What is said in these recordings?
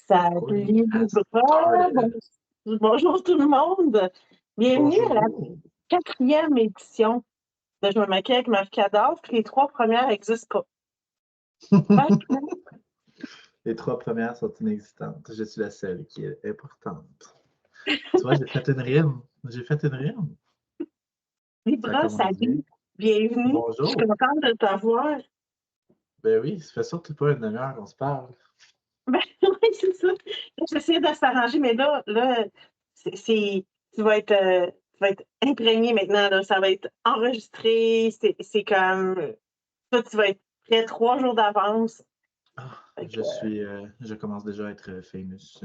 Salut Libra, bonjour tout le monde. Bienvenue à la Bonjour. 4e édition de Je me maquille avec Marie Cadavre, puis les 3 premières n'existent pas. Les 3 premières sont inexistantes. Je suis la seule qui est importante. Tu vois, j'ai fait une rime. Ça Libra, commence bien. salut, bienvenue. Je suis Bonjour. contente de t'avoir. Ben oui, ça fait surtout pas une demi-heure qu'on se parle. Ben oui, c'est ça. J'essaie de s'arranger, mais là, tu vas être imprégné maintenant, là. Ça va être enregistré. C'est comme. Toi, tu vas être prêt 3 jours d'avance. Je commence déjà à être famous.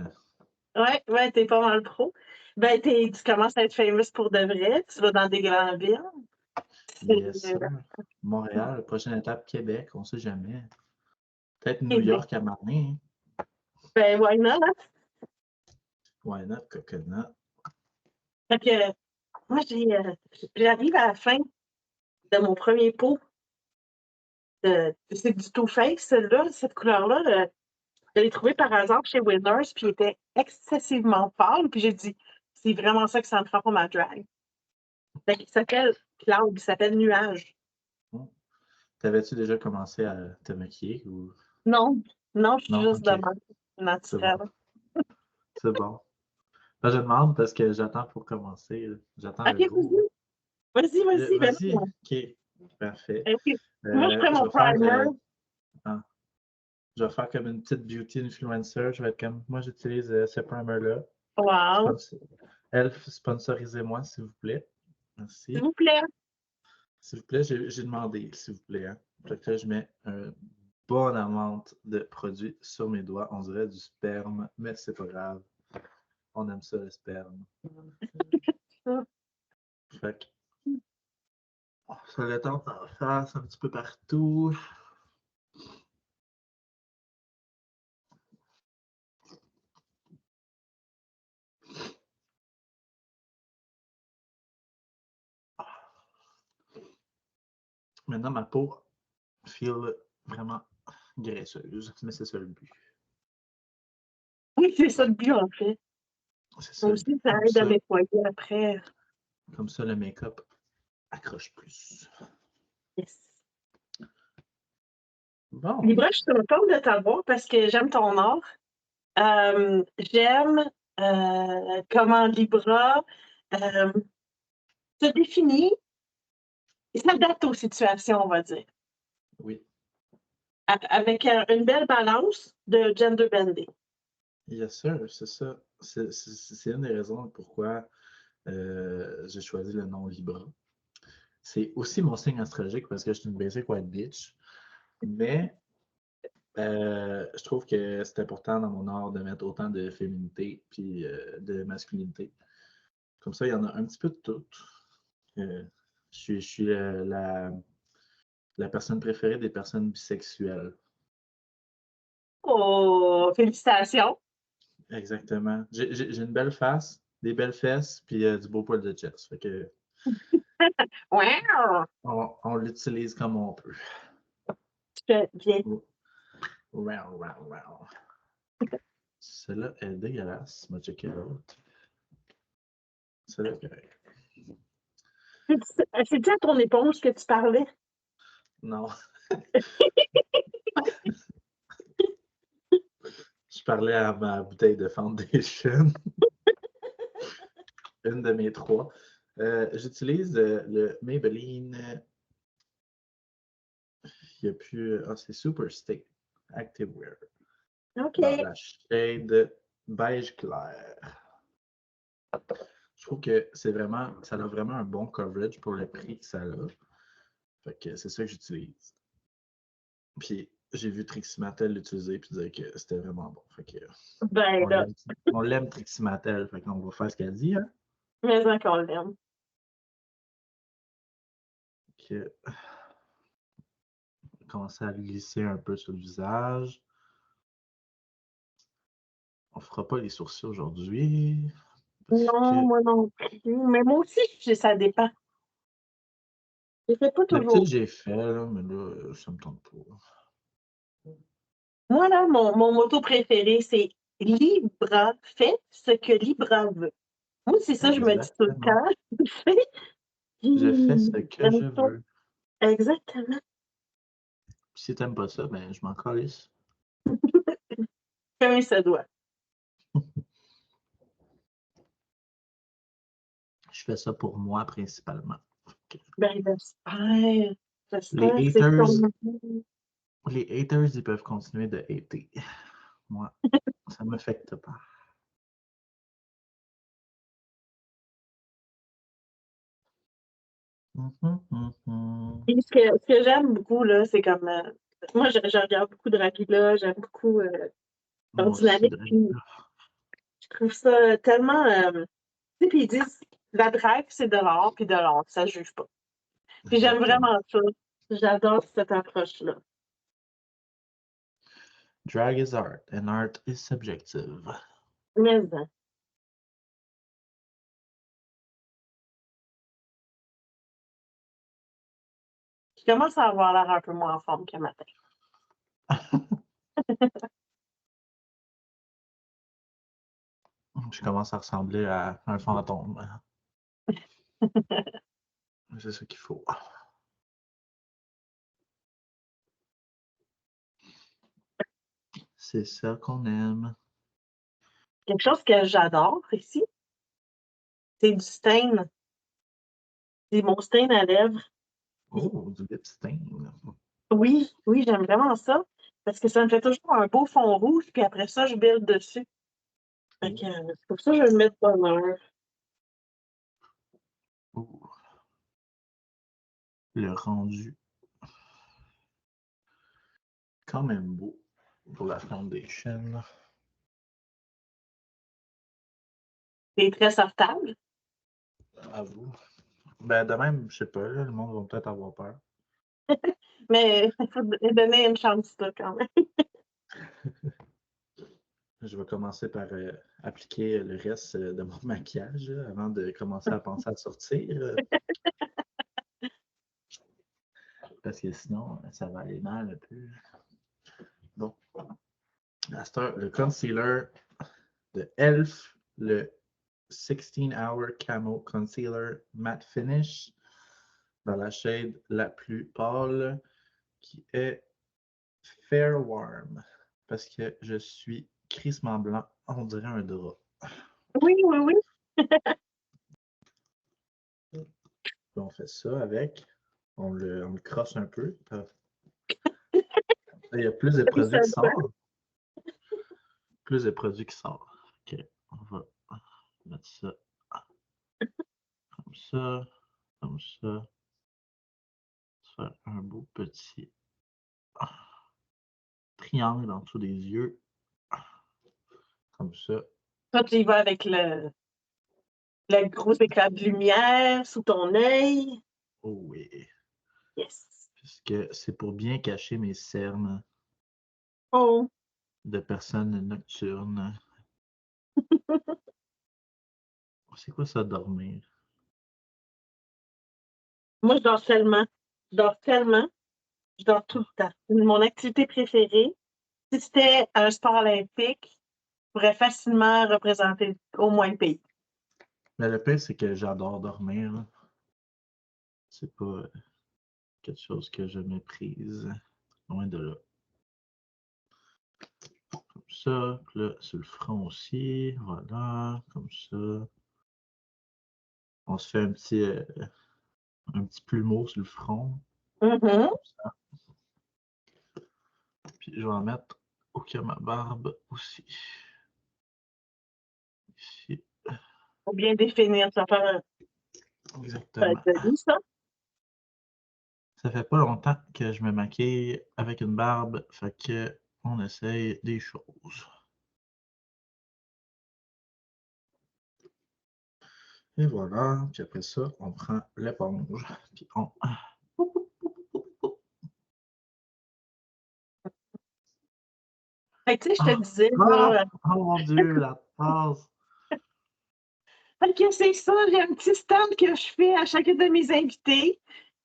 Ouais, t'es pas mal pro. Ben, tu commences à être famous pour de vrai. Tu vas dans des grandes villes. Yes, sir. Montréal, prochaine étape, Québec, on sait jamais. Peut-être New Québec. York à Marne. Ben, why not? Why not, coconut? Fait que, moi, j'arrive à la fin de mon premier pot. C'est du Too Faced, là, cette couleur-là. Je l'ai trouvé par hasard chez Winners, puis il était excessivement pâle. Puis j'ai dit, c'est vraiment ça que ça me prend pour ma drag. Fait qu'il s'appelle Cloud, il s'appelle Nuage. T'avais-tu déjà commencé à te maquiller ou. Non, je suis Non, juste de ok. même, C'est naturelle. bon. C'est bon. Ben, je demande parce que j'attends pour commencer. J'attends OK, le go. vas-y, ben Vas-y. non. OK. Parfait. OK. Moi, je prends Je mon vais faire, primer. ah, je vais faire comme une petite beauty influencer. Je vais être comme, moi, j'utilise ce primer-là. Wow. Elf, sponsorisez-moi, s'il vous plaît. S'il Merci. vous plaît. S'il vous plaît, j'ai demandé, s'il vous plaît. Hein. Fait que là, je mets un bon amount de produits sur mes doigts. On dirait du sperme, mais c'est pas grave. On aime ça, le sperme. Fait que ça le temps d'en face un petit peu partout. Maintenant, ma peau feel vraiment graisseuse, mais c'est ça le but. Oui, c'est ça le but, en fait. C'est ça Moi le aussi, but. ça aide à nettoyer après. Comme ça, le make-up accroche plus. Yes. Bon. Libra, je suis contente de t'avoir parce que j'aime ton art. J'aime comment Libra se définit et s'adapte aux situations, on va dire. Oui. Avec une belle balance de gender bending. Yes, sir, c'est ça. C'est une des raisons pourquoi j'ai choisi le nom Libra. C'est aussi mon signe astrologique parce que je suis une basic white bitch. Mais je trouve que c'est important dans mon art de mettre autant de féminité puis de masculinité. Comme ça, il y en a un petit peu de tout. Je suis la personne préférée des personnes bisexuelles. Oh, félicitations! Exactement. J'ai une belle face, des belles fesses, puis du beau poil de chest. Fait que Wow! on l'utilise comme on peut. Très bien. Wow, wow, wow. Celle-là est dégueulasse. Je vais checker l'autre. Celle-là est correcte. C'est-tu à ton éponge que tu parlais? Non. Je parlais à ma bouteille de foundation. Une de mes 3. J'utilise le Maybelline. Il n'y a plus. Ah, c'est Super Stick Activewear. OK. Dans la shade beige clair. Je trouve que ça a vraiment un bon coverage pour le prix que ça a. Fait que c'est ça que j'utilise. Puis j'ai vu Trixie Mattel l'utiliser puis dire que c'était vraiment bon. Fait que Ben là, on l'aime Trixie Mattel, fait qu'on va faire ce qu'elle dit, hein? mais encore l'aime. Que commencer à glisser un peu sur le visage. On fera pas les sourcils aujourd'hui. Non, moi non plus. Mais moi aussi, ça dépend. Je ne fais pas D'habitude, toujours. j'ai fait, là, mais là, ça me tente pas. Moi, là, mon motto préféré, c'est Libra fait ce que Libra veut. Moi, c'est ça, je me dis tout le Exactement. temps. Je fais ce que je J'aime ça. veux. Exactement. Puis si t'aimes pas ça, ben je m'en calisse. Comme ça doit. Je fais ça pour moi principalement. Ben, j'espère. Les J'espère, c'est haters, comme... les haters, ils peuvent continuer de hater. Moi, ça ne m'affecte pas. Et ce que j'aime beaucoup, là, c'est comme... moi, je regarde beaucoup Dracula, j'aime beaucoup leur Moi aussi, dynamique, puis je trouve ça tellement... tu sais, puis ils disent, la drague, c'est de l'art, puis de l'art, ça ne juge pas. Puis j'aime exactement. vraiment ça. J'adore cette approche-là. Drag is art, and art is subjective. Mais hein. Je commence à avoir l'air un peu moins en forme que matin. Je commence à ressembler à un fantôme. C'est ce qu'il faut. C'est ça qu'on aime. Quelque chose que j'adore ici, c'est du stain. C'est mon stain à lèvres. Oh, du lip stain. Oui, oui, j'aime vraiment ça. Parce que ça me fait toujours un beau fond rouge, puis après ça, je build dessus. Fait que, c'est pour ça que je le mets de bonne heure. Oh. Le rendu. Quand même beau pour la foundation. C'est très sortable. À vous. Ben, de même, je sais pas, là, le monde va peut-être avoir peur. Mais il faut donner une chance là, quand même. Je vais commencer par appliquer le reste de mon maquillage là, avant de commencer à penser à sortir. Parce que sinon, ça va aller mal un peu. Bon. À cette heure, le concealer de e.l.f., le 16-Hour Camo Concealer Matte Finish dans la shade la plus pâle qui est Fair Warm. Parce que je suis crissement blanc, on dirait un drap. Oui, oui, oui. Puis on fait ça avec, on le crosse un peu. Il y a plus de produits qui sortent. Plus de produits qui sortent. Ok, on va mettre ça comme ça, comme ça. Faire un beau petit triangle en dessous des yeux. Comme ça. Toi, tu y vas avec le gros éclat de lumière sous ton œil. Oh oui. Yes. Puisque c'est pour bien cacher mes cernes Oh. de personnes nocturnes. C'est quoi ça, dormir? Moi, je dors tellement. Je dors tellement. Je dors tout le temps. C'est mon activité préférée. Si c'était un sport olympique, je pourrais facilement représenter au moins le pays. Mais le pire, c'est que j'adore dormir. C'est pas quelque chose que je méprise. Loin de là. Comme ça. Puis là, sur le front aussi. Voilà. Comme ça. On se fait un petit plumeau sur le front. Mm-hmm. Comme ça. Puis je vais en mettre au cas ma barbe aussi. Ici. Faut bien définir. Ça va Exactement. être joli, ça. Ça fait pas longtemps que je me maquille avec une barbe, fait que on essaye des choses. Et voilà, puis après ça, on prend l'éponge, puis on... Fait que, tu sais, je te Ah, disais, ah, là, oh mon Dieu, la tasse! fait que c'est ça, j'ai un petit stand que je fais à chacun de mes invités.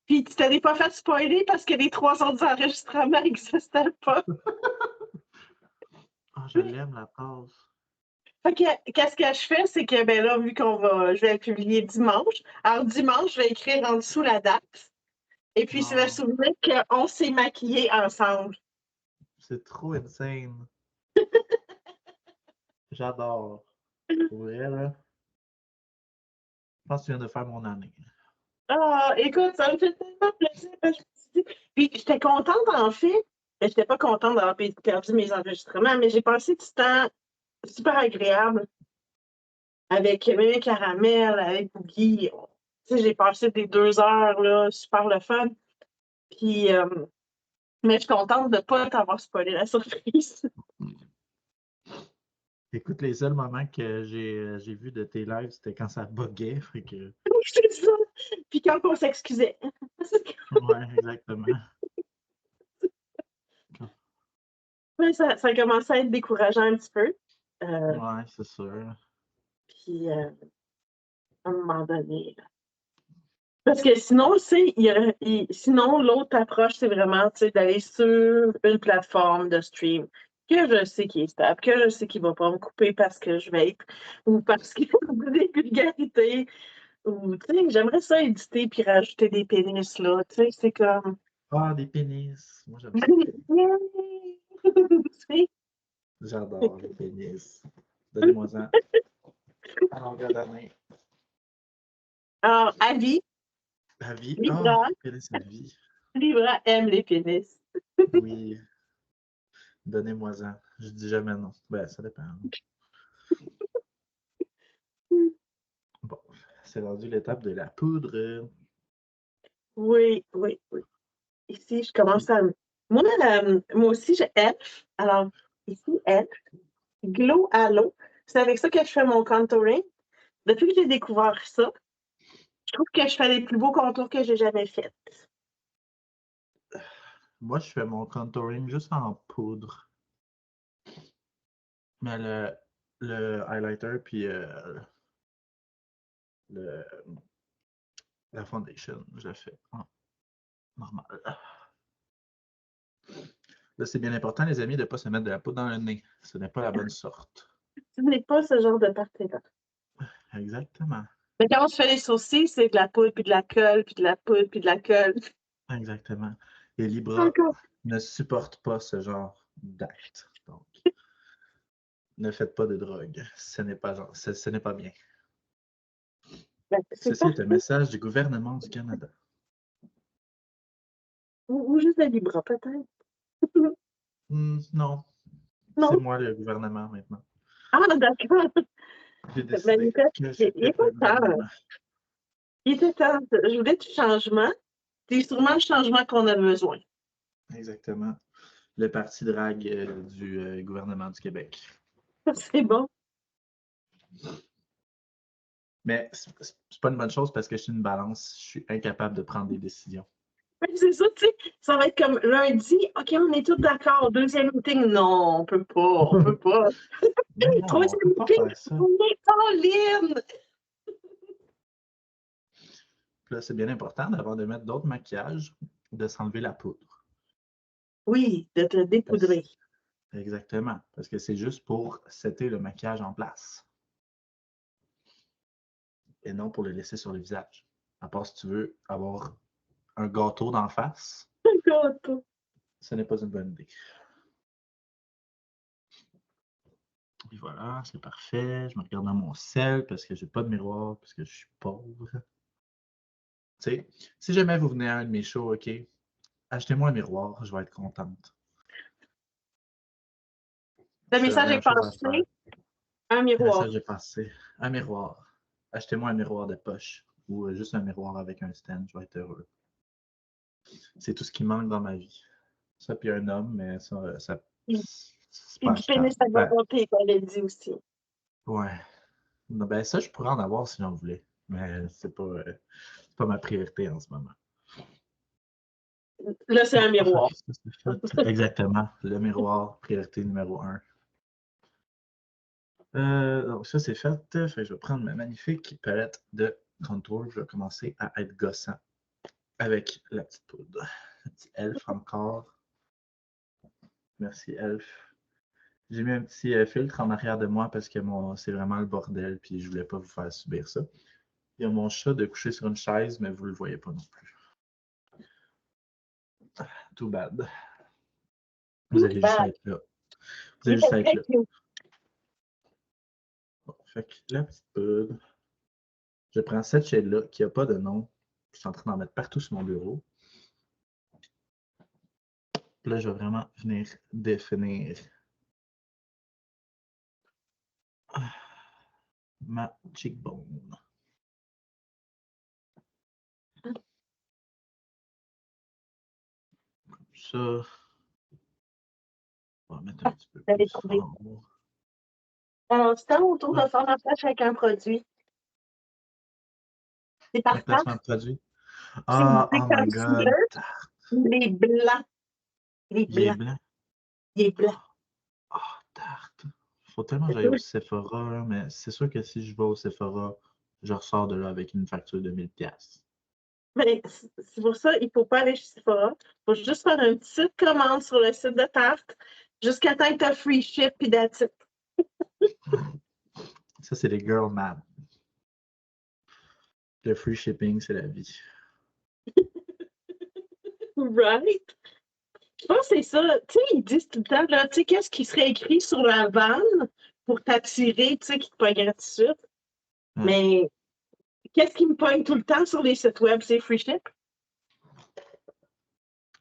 Puis tu t'avais pas fait spoiler parce que les 3 autres enregistrements n'existaient pas. Ah, je l'aime, la tasse. Fait que, qu'est-ce que je fais, c'est que, ben là, vu je vais le publier dimanche, alors dimanche, je vais écrire en dessous la date. Et puis, c'est le Non, souvenir qu'on s'est maquillés ensemble. c'est trop insane. J'adore. Pour vrai, là, je pense que tu viens de faire mon année. Ah, écoute, ça me fait tellement plaisir. Parce que je me suis dit- Puis, j'étais contente, en fait. Mais j'étais pas contente d'avoir perdu mes enregistrements, mais j'ai passé du temps super agréable avec Mémé Caramel, avec Boogie. Tu sais, j'ai passé des 2 heures, là, super le fun. Puis, mais je suis contente de ne pas t'avoir spoilé la surprise. Écoute, les seuls moments que j'ai vus de tes lives, c'était quand ça buguait. Fait que, C'est ça. Puis quand on s'excusait. ouais, exactement. Ouais, ça a commencé à être décourageant un petit peu. Ouais, c'est sûr. Puis à un moment donné. Parce que sinon, tu sais, sinon, l'autre approche, c'est vraiment tu sais, d'aller sur une plateforme de stream que je sais qui est stable, que je sais qu'il ne va pas me couper parce que je vais être ou parce qu'il y a des vulgarités. Ou, tu sais, j'aimerais ça éditer puis rajouter des pénis, là. Tu sais, c'est comme. Ah, des pénis. Moi, j'aime ça, les pénis. Yay! Tu J'adore les pénis. Donnez-moi-en à longueur d'année. Alors, Avi, La vie. Ah, Libra, pénis à vie. Libra aime les pénis. Oui, donnez-moi-en. Je dis jamais non. Ben, ça dépend. Bon, c'est rendu l'étape de la poudre. Oui, oui, oui. Ici, je commence à. Moi aussi, j'ai Elf. Alors, ici, Elf, Glow Halo. C'est avec ça que je fais mon contouring. Depuis que j'ai découvert ça, je trouve que je fais les plus beaux contours que j'ai jamais faits. Moi, je fais mon contouring juste en poudre. Mais le highlighter puis le, la foundation, je le fais en normal. Là, c'est bien important, les amis, de ne pas se mettre de la poudre dans le nez. Ce n'est pas la bonne sorte. Ce n'est pas ce genre de partie-là. Exactement. Mais quand on se fait les sourcils, c'est de la poudre, puis de la colle, puis de la poudre, puis de la colle. Exactement. Et Libra Encore. ne supporte pas ce genre d'acte. Donc, ne faites pas de drogue. Ce n'est pas bien. Ben, c'est Ceci est un parfait. message du gouvernement du Canada. Ou juste la Libra, peut-être. Non, c'est Non. moi le gouvernement maintenant. Ah, d'accord. J'ai Ben, décidé que il j'étais était le temps. gouvernement. Il était temps. Je voulais du changement. C'est sûrement le changement qu'on a besoin. Exactement. Le parti drague du gouvernement du Québec. C'est bon. Mais c'est pas une bonne chose parce que je suis une balance. Je suis incapable de prendre des décisions. Ben, c'est ça, tu sais. Ça va être comme lundi. OK, on est tous d'accord. Deuxième meeting. Non, on peut pas. On peut pas. Mais non, on Troisième peut pas meeting. faire ça. On est en ligne. Puis là, c'est bien important d'avant de mettre d'autres maquillages, de s'enlever la poudre. Oui, de te dépoudrer. Exactement. Parce que c'est juste pour setter le maquillage en place. Et non pour le laisser sur le visage. À part si tu veux avoir un gâteau d'en face, ce n'est pas une bonne idée. Et voilà, c'est parfait. Je me regarde dans mon sel parce que j'ai pas de miroir, parce que je suis pauvre. Tu sais, si jamais vous venez à un de mes shows, OK, achetez-moi un miroir, je vais être contente. Le C'est la message est meilleure chose à faire. passé. Un Le message miroir. est passé. Un miroir. Achetez-moi un miroir de poche ou juste un miroir avec un stand, je vais être heureux. C'est tout ce qui manque dans ma vie. Ça, puis un homme, mais ça c'est Puis pas du pénis achetable. à Ben, volonté, on l'a dit aussi. ouais. Non, ben, ça, je pourrais en avoir si j'en voulais. Mais c'est pas ma priorité en ce moment. Là, c'est Bon, un miroir. ça, c'est fait. Exactement. Le miroir, priorité numéro 1. Donc, ça, c'est fait. Fait que je vais prendre ma magnifique palette de contour. Je vais commencer à être gossant avec la petite poudre. Le petit elfe encore. Merci, elfe. J'ai mis un petit filtre en arrière de moi parce que c'est vraiment le bordel, puis je voulais pas vous faire subir ça. Il y a mon chat de coucher sur une chaise, mais vous le voyez pas non plus. Too bad. Vous avez juste à être là. Vous avez juste à être là. Bon, fait que la petite poudre. Je prends cette shade-là qui n'a pas de nom. Je suis en train d'en mettre partout sur mon bureau. Puis là, je vais vraiment venir définir ma cheekbone. Comme ça. On va mettre un petit peu J'avais plus trouvé. en haut. Alors, c'est temps autour de faire ma flèche avec un produit. C'est Un partant. placement de produit. C'est Ah, c'est oh my comme God. les blancs. Les Il est blancs. blanc. Les blancs. Ah, tarte. Faut tellement que C'est j'aille au tout. Sephora, là, mais c'est sûr que si je vais au Sephora, je ressors de là avec une facture de 1000$. Mais c'est pour ça, il ne faut pas aller chez Sephora. Il faut juste faire une petite commande sur le site de Tarte jusqu'à temps que tu as free ship puis that's it. Ça, c'est les girl math. Le free shipping, c'est la vie. Right? Je pense que c'est ça. Tu sais, ils disent tout le temps, là, tu sais, qu'est-ce qui serait écrit sur la vanne pour t'attirer, tu sais, qui te pogne tout de suite. Ouais. Mais qu'est-ce qui me pogne tout le temps sur les sites web, c'est free ship?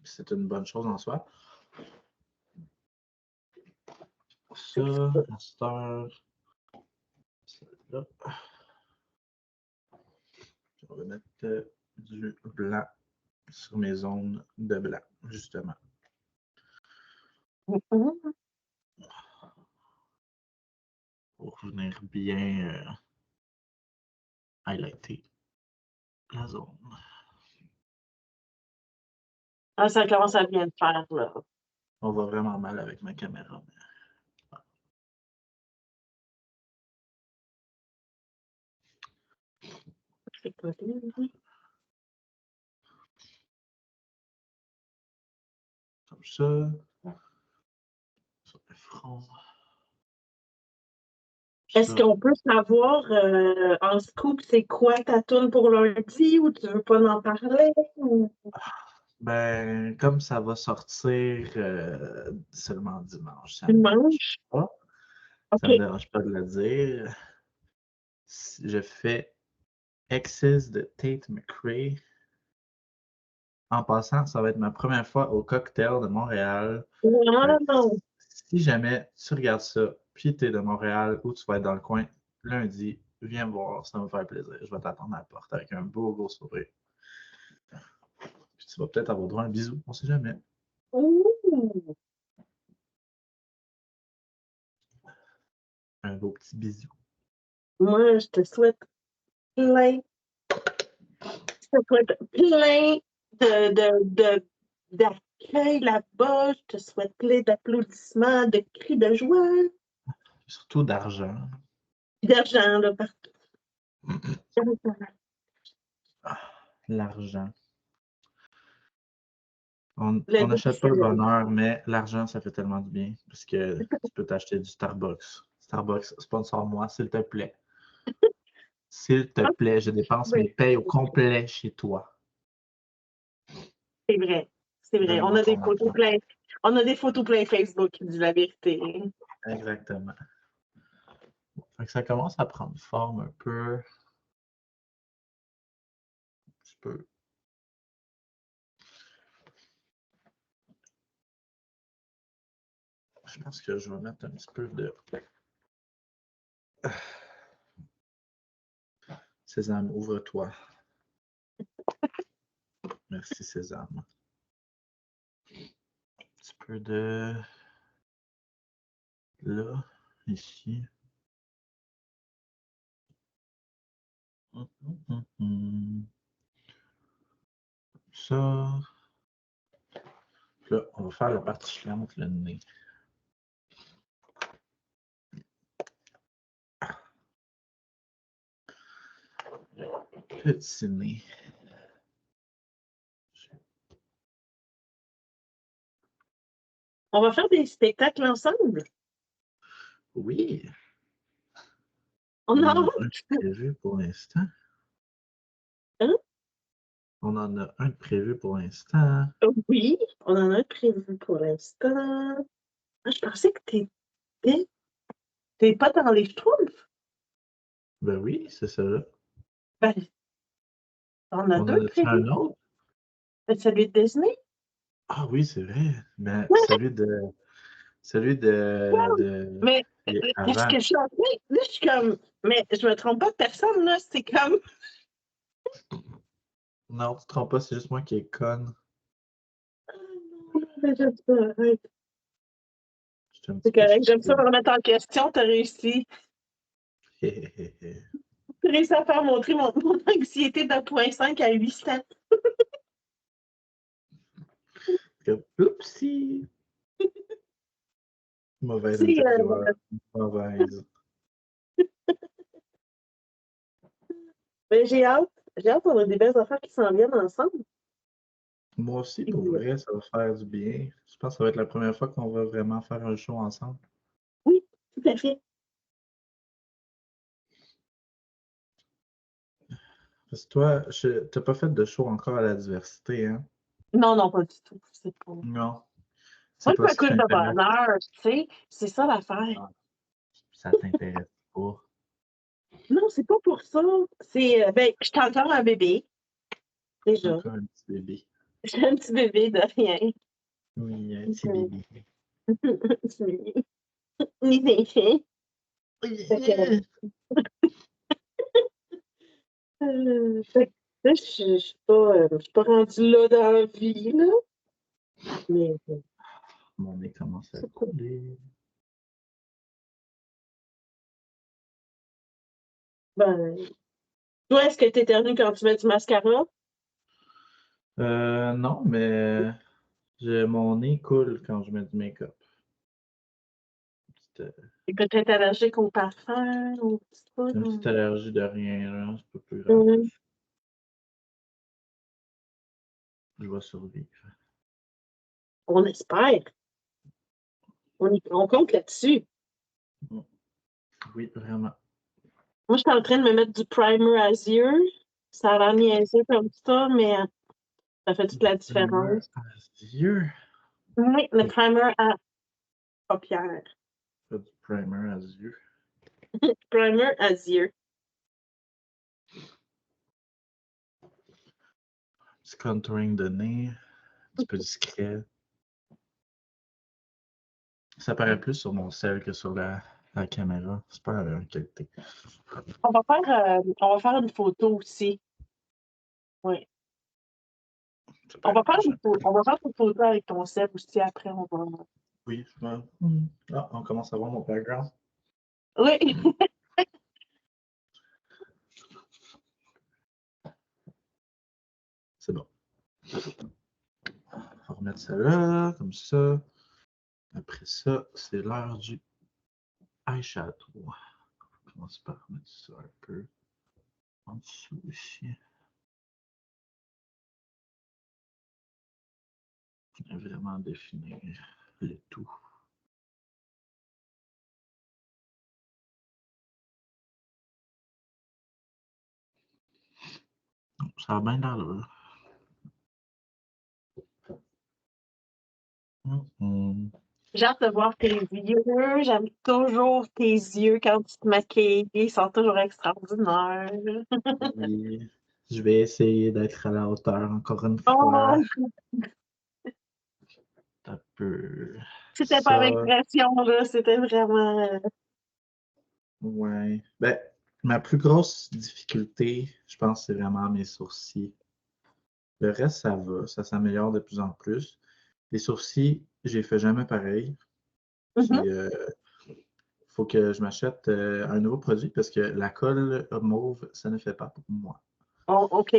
C'est une bonne chose en soi. C'est Ça, ça. la star, celle-là. On va mettre du blanc sur mes zones de blanc, justement. Mhm. Pour venir bien highlighter la zone. Ah, ça commence à bien le faire, là. On va vraiment mal avec ma caméra. C'est pas bien. Comme ça. Sur le front. Est-ce Ça. qu'on peut savoir en scoop c'est quoi ta toune pour lundi ou tu veux pas en parler? Ou... Ben, comme ça va sortir seulement dimanche, ça me Dimanche? dérange pas. OK. Ça me dérange pas de le dire. Je fais Exes de Tate McRae. En passant, ça va être ma première fois au cocktail de Montréal. Wow! Si jamais tu regardes ça, puis tu es de Montréal ou tu vas être dans le coin lundi, viens me voir, ça va me faire plaisir. Je vais t'attendre à la porte avec un beau gros sourire. Puis tu vas peut-être avoir droit à un bisou, on sait jamais. Ouh! Un beau petit bisou. Moi, je te souhaite plein, d'accueil là-bas. Je te souhaite plein d'applaudissements, de cris de joie, Surtout d'argent. d'argent là, partout. L'argent. On Le n'achète pas le luxe. bonheur, mais l'argent, ça fait tellement du bien. Parce que tu peux t'acheter du Starbucks. Starbucks, sponsor-moi, s'il te plaît. S'il te plaît, je dépense mes Oui, payes au complet chez toi. c'est vrai. C'est vrai. Donne-moi ton argent. On a des photos plein Facebook qui disent la vérité. Exactement. Fait que ça commence à prendre forme un peu. Un petit peu. Je pense que je vais mettre un petit peu de Sésame, ouvre-toi. Merci, Sésame. Un petit peu de là, ici. Ça. Là, on va faire la partie chiante, le nez. Petit nez. On va faire des spectacles ensemble. Oui, On on en en a a un de prévu pour l'instant. Hein? On en a un de prévu pour l'instant. Oui, on en a un prévu pour l'instant. Ah, je pensais que t'es pas dans les Schtroumpfs. Ben oui, c'est ça là. Ben, on a On en deux a-tu un prévus. autre? C'est celui de Disney. Ah oui, c'est vrai. Mais Ouais, celui mais il est est-ce avant. que je suis en train- là, je suis comme, mais je me trompe pas de personne, là, c'est comme, Non, tu te trompes pas, c'est juste moi qui est conne. mais je sais pas, arrête. J'étais un C'est petit peu correct, j'aime ça me stupide. remettre en question, t'as réussi. T'as réussi à faire montrer mon anxiété de 0,5 à 800. Oupsie! Mauvaise C'est, interprétation. Mauvaise. ben, j'ai hâte, on a des belles affaires qui s'en viennent ensemble. Moi aussi, Puis, pour vrai, ça va faire du bien. Je pense que ça va être la première fois qu'on va vraiment faire un show ensemble. oui, tout à fait. Parce que toi, t'as pas fait de show encore à la diversité, hein? Non, non, pas du tout. C'est pas. Non. Moi, C'est je pas me ce qui couche de t'intéresse. bonne heure, tu sais. C'est ça l'affaire. Ah, ça t'intéresse pas. Non, c'est pas pour ça. C'est, ben, je suis encore un bébé, déjà. Encore un petit bébé. J'ai un petit bébé de rien. Oui, un petit Euh, bébé. Ni des chiens. Fait que, fait que là, je suis pas rendue là dans la vie, là. Mais, Mon nez commence à c'est pas. couler. Ben, toi, est-ce que tu éternues quand tu mets du mascara? Non, mais mon nez coule quand je mets du make-up. Petite, Et peut-être allergique au parfum, ou petit peu. une petite allergie de rien, là. C'est pas plus grave que Hum, ça. Je vais survivre. on espère. On compte là-dessus. Oui, vraiment. Moi, je suis en train de me mettre du primer à yeux. Ça a l'air niaiseux comme ça, mais ça fait toute la Primer différence. à yeux. Oui, le Pas, primer à paupières. pas du primer à yeux. Primer à yeux. Petit contouring de nez. Un petit peu discret. Ça paraît plus sur mon cell que sur la caméra. C'est pas la même qualité. On va faire une photo aussi. Oui. Ça paraît plus jamais. On va faire une photo avec ton cell aussi après. On va. Oui, ah, on commence à voir mon background. Oui. C'est bon. On va remettre ça là, comme ça. Après ça, c'est l'heure du eyeshadow. On commence par mettre ça un peu en dessous ici. Vraiment définir le tout. Ça a bien d'allure. J'ai hâte de voir tes yeux. J'aime toujours tes yeux quand tu te maquilles. Ils sont toujours extraordinaires. Oui, je vais essayer d'être à la hauteur encore une fois. Oh, Un peu c'était pas avec ça. pression, là. C'était vraiment. Ouais. Ben, ma plus grosse difficulté, je pense, c'est vraiment mes sourcils. Le reste, ça va, ça s'améliore de plus en plus. Les sourcils, j'ai fait jamais pareil. Mhm. Puis, faut que je m'achète un nouveau produit parce que la colle mauve, ça ne fait pas pour moi. Oh, OK.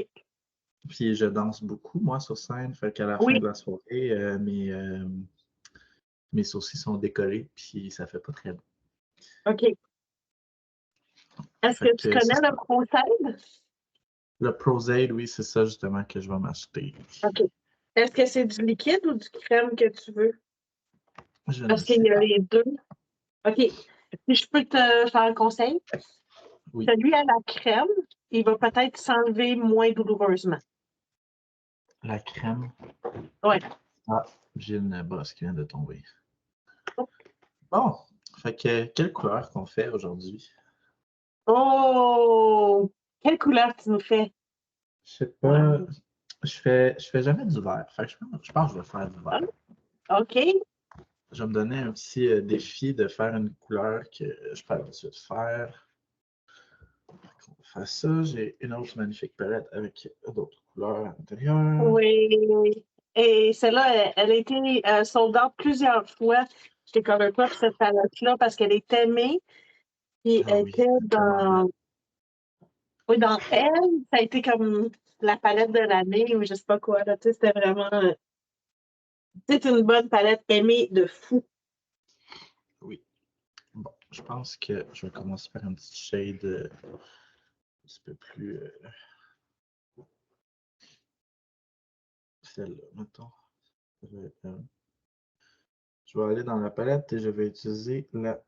Puis, je danse beaucoup, moi, sur scène. Fait qu'à la fin Oui, de la soirée, mes sourcils sont décollés, puis ça fait pas très bon. OK. Est-ce Fait que tu que c'est connais le ça. ProSide? Le Prozaid, oui, c'est ça justement que je vais m'acheter. OK. Est-ce que c'est du liquide ou du crème que tu veux? Je ne Parce qu'il sais y a pas. les deux. OK. Si je peux te faire un conseil, Oui. celui à la crème, il va peut-être s'enlever moins douloureusement. La crème. Ouais. Ah, j'ai une brosse qui vient de tomber. Bon, fait que quelle couleur qu'on fait aujourd'hui? Oh! Quelle couleur tu nous fais? Je sais pas. Je fais jamais du vert. Fait que je pense que je vais faire du vert. OK. Je vais me donner un petit défi de faire une couleur que je peux l'habitude de faire. On va faire ça. J'ai une autre magnifique palette avec d'autres couleurs à l'intérieur. Oui. Et celle-là, elle a été sold out plusieurs fois chez Colourpop, cette palette-là, parce qu'elle est aimée. Puis Ah elle oui, était c'est tellement belle. oui, dans elle, ça a été comme la palette de l'année ou je sais pas quoi. Là, tu sais, c'était vraiment c'est une bonne palette aimée de fou. Oui. Bon, je pense que je vais commencer par un petit shade un petit peu plus. Celle-là, mettons. Je vais aller dans la palette et je vais utiliser la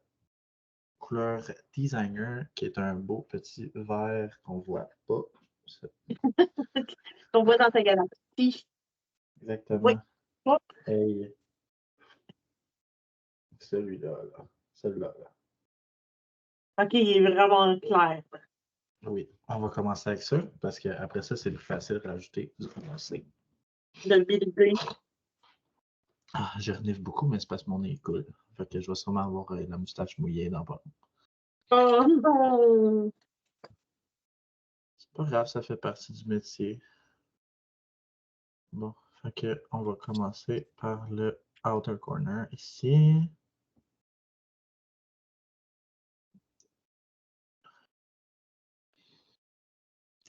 couleur Designer, qui est un beau petit vert qu'on voit pas. On voit dans ta galaxie. Oui. Exactement. Oh, Hey, celui-là, là. Celui-là, là. OK, il est vraiment clair. Oui, on va commencer avec ça, parce qu'après ça, c'est plus facile de rajouter du foncé. De le bilder. Ah, je renifle beaucoup, mais c'est parce que mon nez coule. Fait que je vais sûrement avoir la moustache mouillée dans pas. Oh non! C'est pas grave, ça fait partie du métier. Bon, fait que on va commencer par le outer corner ici.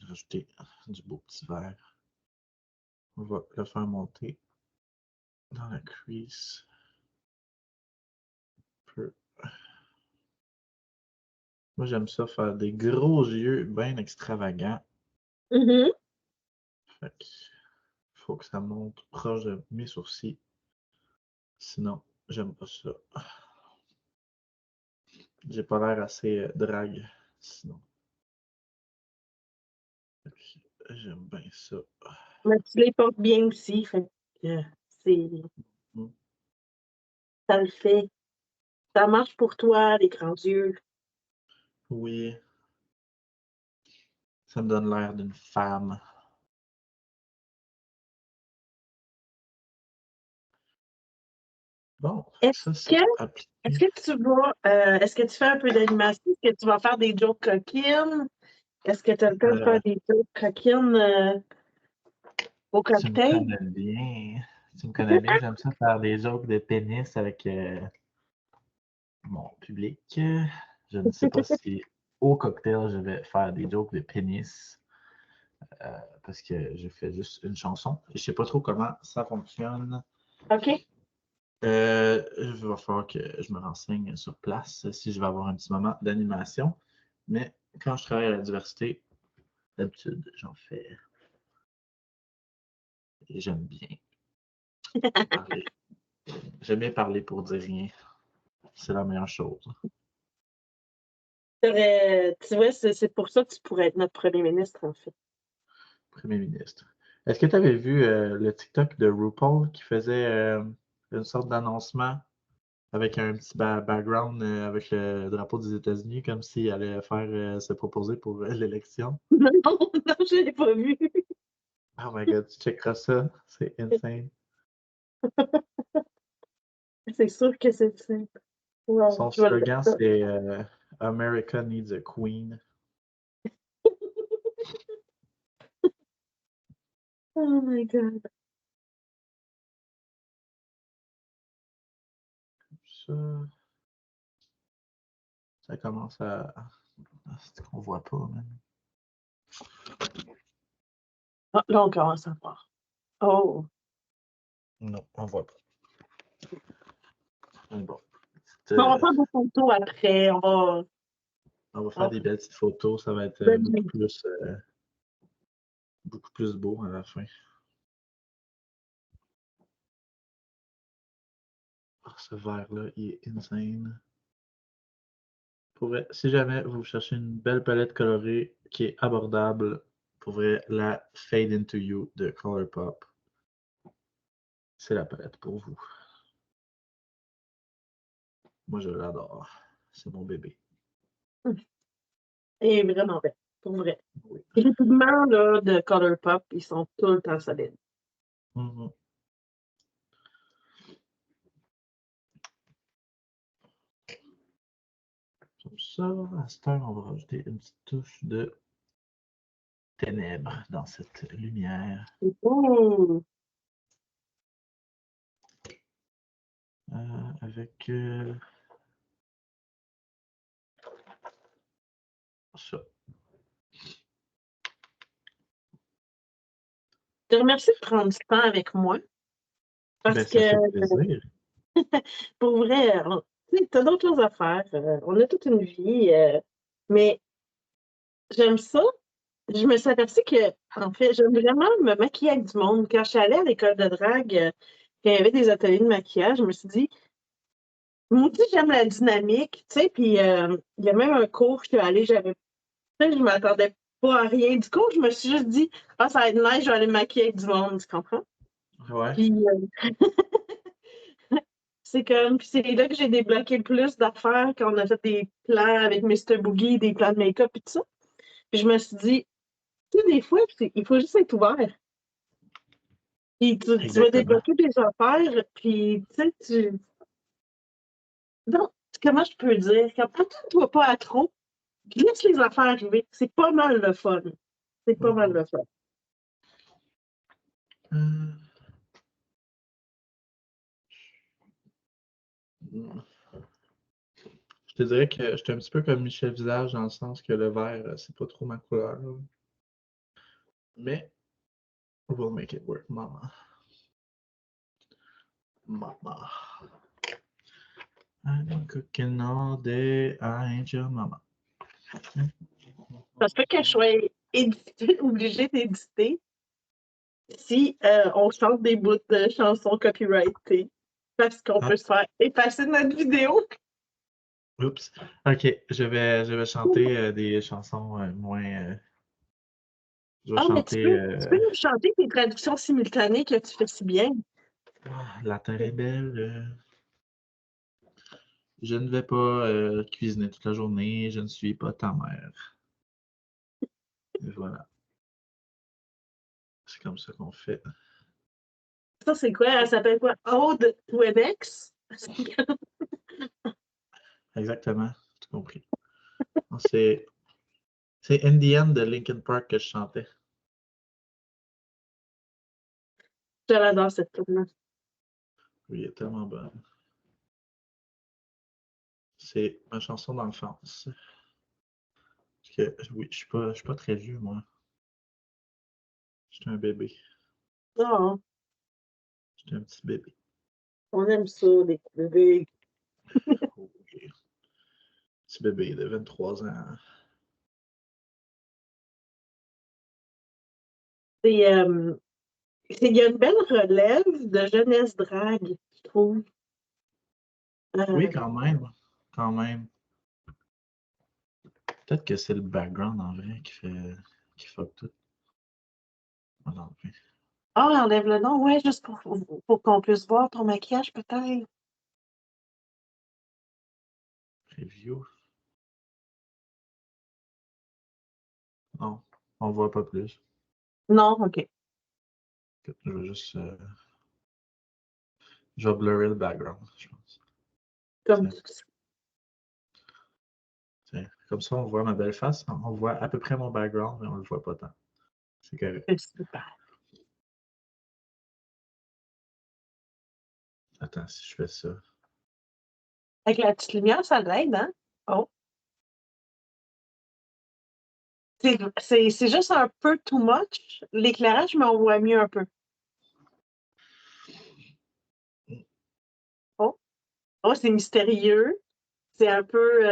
Rajouter du beau petit vert. On va le faire monter dans la crease. Peu. Moi, j'aime ça faire des gros yeux bien extravagants. Mhm. Fait que faut que ça monte proche de mes sourcils. Sinon, j'aime pas ça. J'ai pas l'air assez drague. Sinon. J'aime bien ça. Mais tu les portes bien aussi. Fait que c'est, Mm. ça le fait. Ça marche pour toi, les grands yeux. Oui, ça me donne l'air d'une femme. Bon, Est-ce ça que, c'est est-ce appliqué. que tu vas, est-ce que tu fais un peu d'animation? Est-ce que tu vas faire des jokes coquines? Est-ce que tu as le temps de Euh, faire des jokes coquines au Tu me cocktail? connais bien. Tu me connais bien, j'aime ça faire des jokes de pénis avec mon public. Je ne sais pas si au cocktail, je vais faire des jokes de pénis parce que j'ai fait juste une chanson. Je ne sais pas trop comment ça fonctionne. OK. Il va falloir que je me renseigne sur place si je vais avoir un petit moment d'animation. Mais quand je travaille à la diversité, d'habitude, j'en fais et j'aime bien parler. J'aime bien parler pour dire rien. C'est la meilleure chose. Tu vois, c'est pour ça que tu pourrais être notre premier ministre, en fait. Premier ministre. Est-ce que tu avais vu le TikTok de RuPaul qui faisait une sorte d'annoncement avec un petit background avec le drapeau des États-Unis, comme s'il allait faire se proposer pour l'élection? Non, non, je l'ai pas vu. Oh my god, tu checkeras ça, c'est insane. C'est sûr que c'est ça. Wow, Son je vais le slogan, faire. c'est America needs a queen. Oh my God. Ça, ça commence à. C'est qu'on voit pas, même. Ah, là, on commence à voir. Oh. Non, on voit pas. Mais bon. On va faire des photos après. On va faire On des belles petites photos, ça va être beaucoup plus beau à la fin. Ah, ce vert-là, il est insane. Pour vrai, si jamais vous cherchez une belle palette colorée qui est abordable, pour vrai, la Fade Into You de Colourpop, c'est la palette pour vous. Moi, je l'adore. C'est mon bébé. Elle est vraiment belle, pour vrai. Oui. Et les pigments là, de Colourpop, ils sont tout le temps solides. Mhm. Comme ça, à cette heure, on va rajouter une petite touche de ténèbres dans cette lumière. Ouh! Avec ça. Je te remercie de prendre du temps avec moi. Parce Ben, que, ça fait plaisir. pour vrai, tu as d'autres choses à faire. On a toute une vie. Mais j'aime ça. Je me suis aperçue que, en fait, j'aime vraiment me maquiller avec du monde. Quand je suis allée à l'école de drague, quand il y avait des ateliers de maquillage, je me suis dit, moi aussi, j'aime la dynamique, tu sais, puis il y a même un cours que je suis allée, tu sais, je m'attendais pas à rien du cours, je me suis juste dit, ah, ça va être nice, je vais aller me maquiller avec du monde, tu comprends? Ouais. Puis puis c'est là que j'ai débloqué le plus d'affaires quand on a fait des plans avec Mr. Boogie, des plans de make-up et tout ça. Puis je me suis dit, tu sais, des fois, il faut juste être ouvert. Puis tu vas Exactement. débloquer des affaires, puis tu sais, non, comment je peux dire? Quand toi pas à trop, puis laisse les affaires arriver. C'est pas mal le fun. C'est pas mal Mhm. le fun. Euh, Je te dirais que je suis un petit peu comme Michel Visage dans le sens que le vert, c'est pas trop ma couleur. Là. Mais we'll make it work, mama. Mama. I've been cooking all day, I ain't your mama. Ça se peut que je sois obligée d'éditer si on chante des bouts de chansons copyrightées. Parce qu'on Ah, peut se faire effacer notre vidéo. oups. Ok, je vais chanter des chansons moins. Je vais Ah, mais chanter tu peux nous chanter tes traductions simultanées que tu fais si bien. La terre est belle. Je ne vais pas cuisiner toute la journée. Je ne suis pas ta mère. Et voilà. C'est comme ça qu'on fait. Ça, c'est quoi? Elle s'appelle quoi? Ode to an ex? Exactement. Tout compris. C'est In the End de Linkin Park que je chantais. Je l'adore, cette tune. Oui, elle est tellement bonne. C'est ma chanson d'enfance. Parce que, oui, je suis pas très vieux, moi. J'étais un bébé. Oh, J'étais un petit bébé. on aime ça, des bébés. Oh, oui. Petit bébé de 23 ans. C'est, il y a une belle relève de jeunesse drague, je trouve. Oui, Euh, quand même. Quand même. Peut-être que c'est le background en vrai qui fuck tout. On va l'enlever. enlève le nom, ouais, juste pour qu'on puisse voir ton maquillage, peut-être. Review. Non, on voit pas plus. Non, OK. Je vais juste. Je vais blurrer le background, je pense. Comme Tiens, tout ça. tiens. Comme ça, on voit ma belle face. On voit à peu près mon background, mais on le voit pas tant. C'est correct. C'est super. Attends, si je fais ça. Avec la petite lumière, ça l'aide, hein? Oh. C'est juste un peu too much. L'éclairage, mais on voit mieux un peu. Oh, oh, c'est mystérieux. C'est un peu.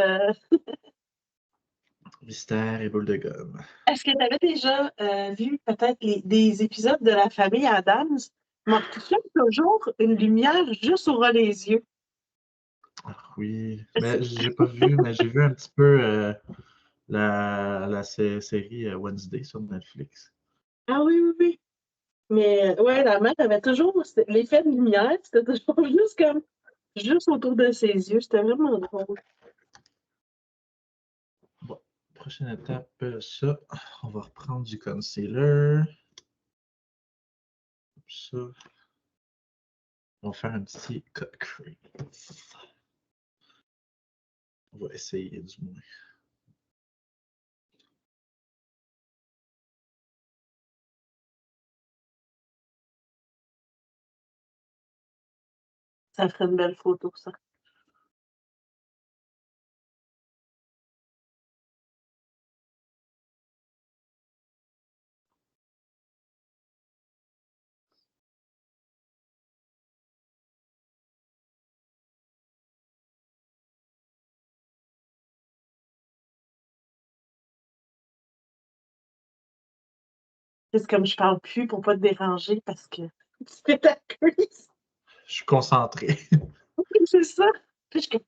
Mystère et boule de gomme. Est-ce que tu avais déjà vu peut-être des épisodes de la famille Adams? Mortifiant toujours une lumière juste au ras des yeux. Ah oui, mais j'ai pas vu, mais j'ai vu un petit peu série Wednesday sur Netflix. Ah oui, oui, oui. Mais ouais, la mère avait toujours l'effet de lumière, c'était toujours juste autour de ses yeux. C'était vraiment drôle. Bon, prochaine étape, ça, on va reprendre du concealer. Ça, on va faire un petit cut crease. On va essayer du moins. Ça ferait une belle photo, ça. C'est comme je parle plus pour pas te déranger parce que tu fais ta crise. Je suis concentré. C'est ça. Puis je suis comme,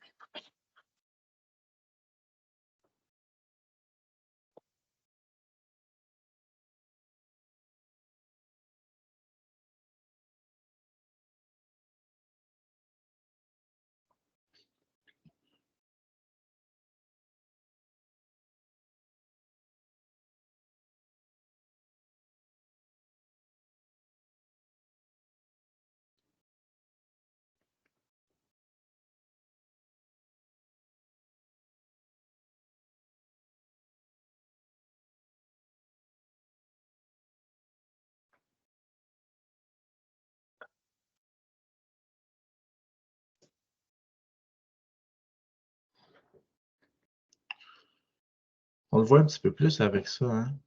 On le voit un petit peu plus avec ça, hein?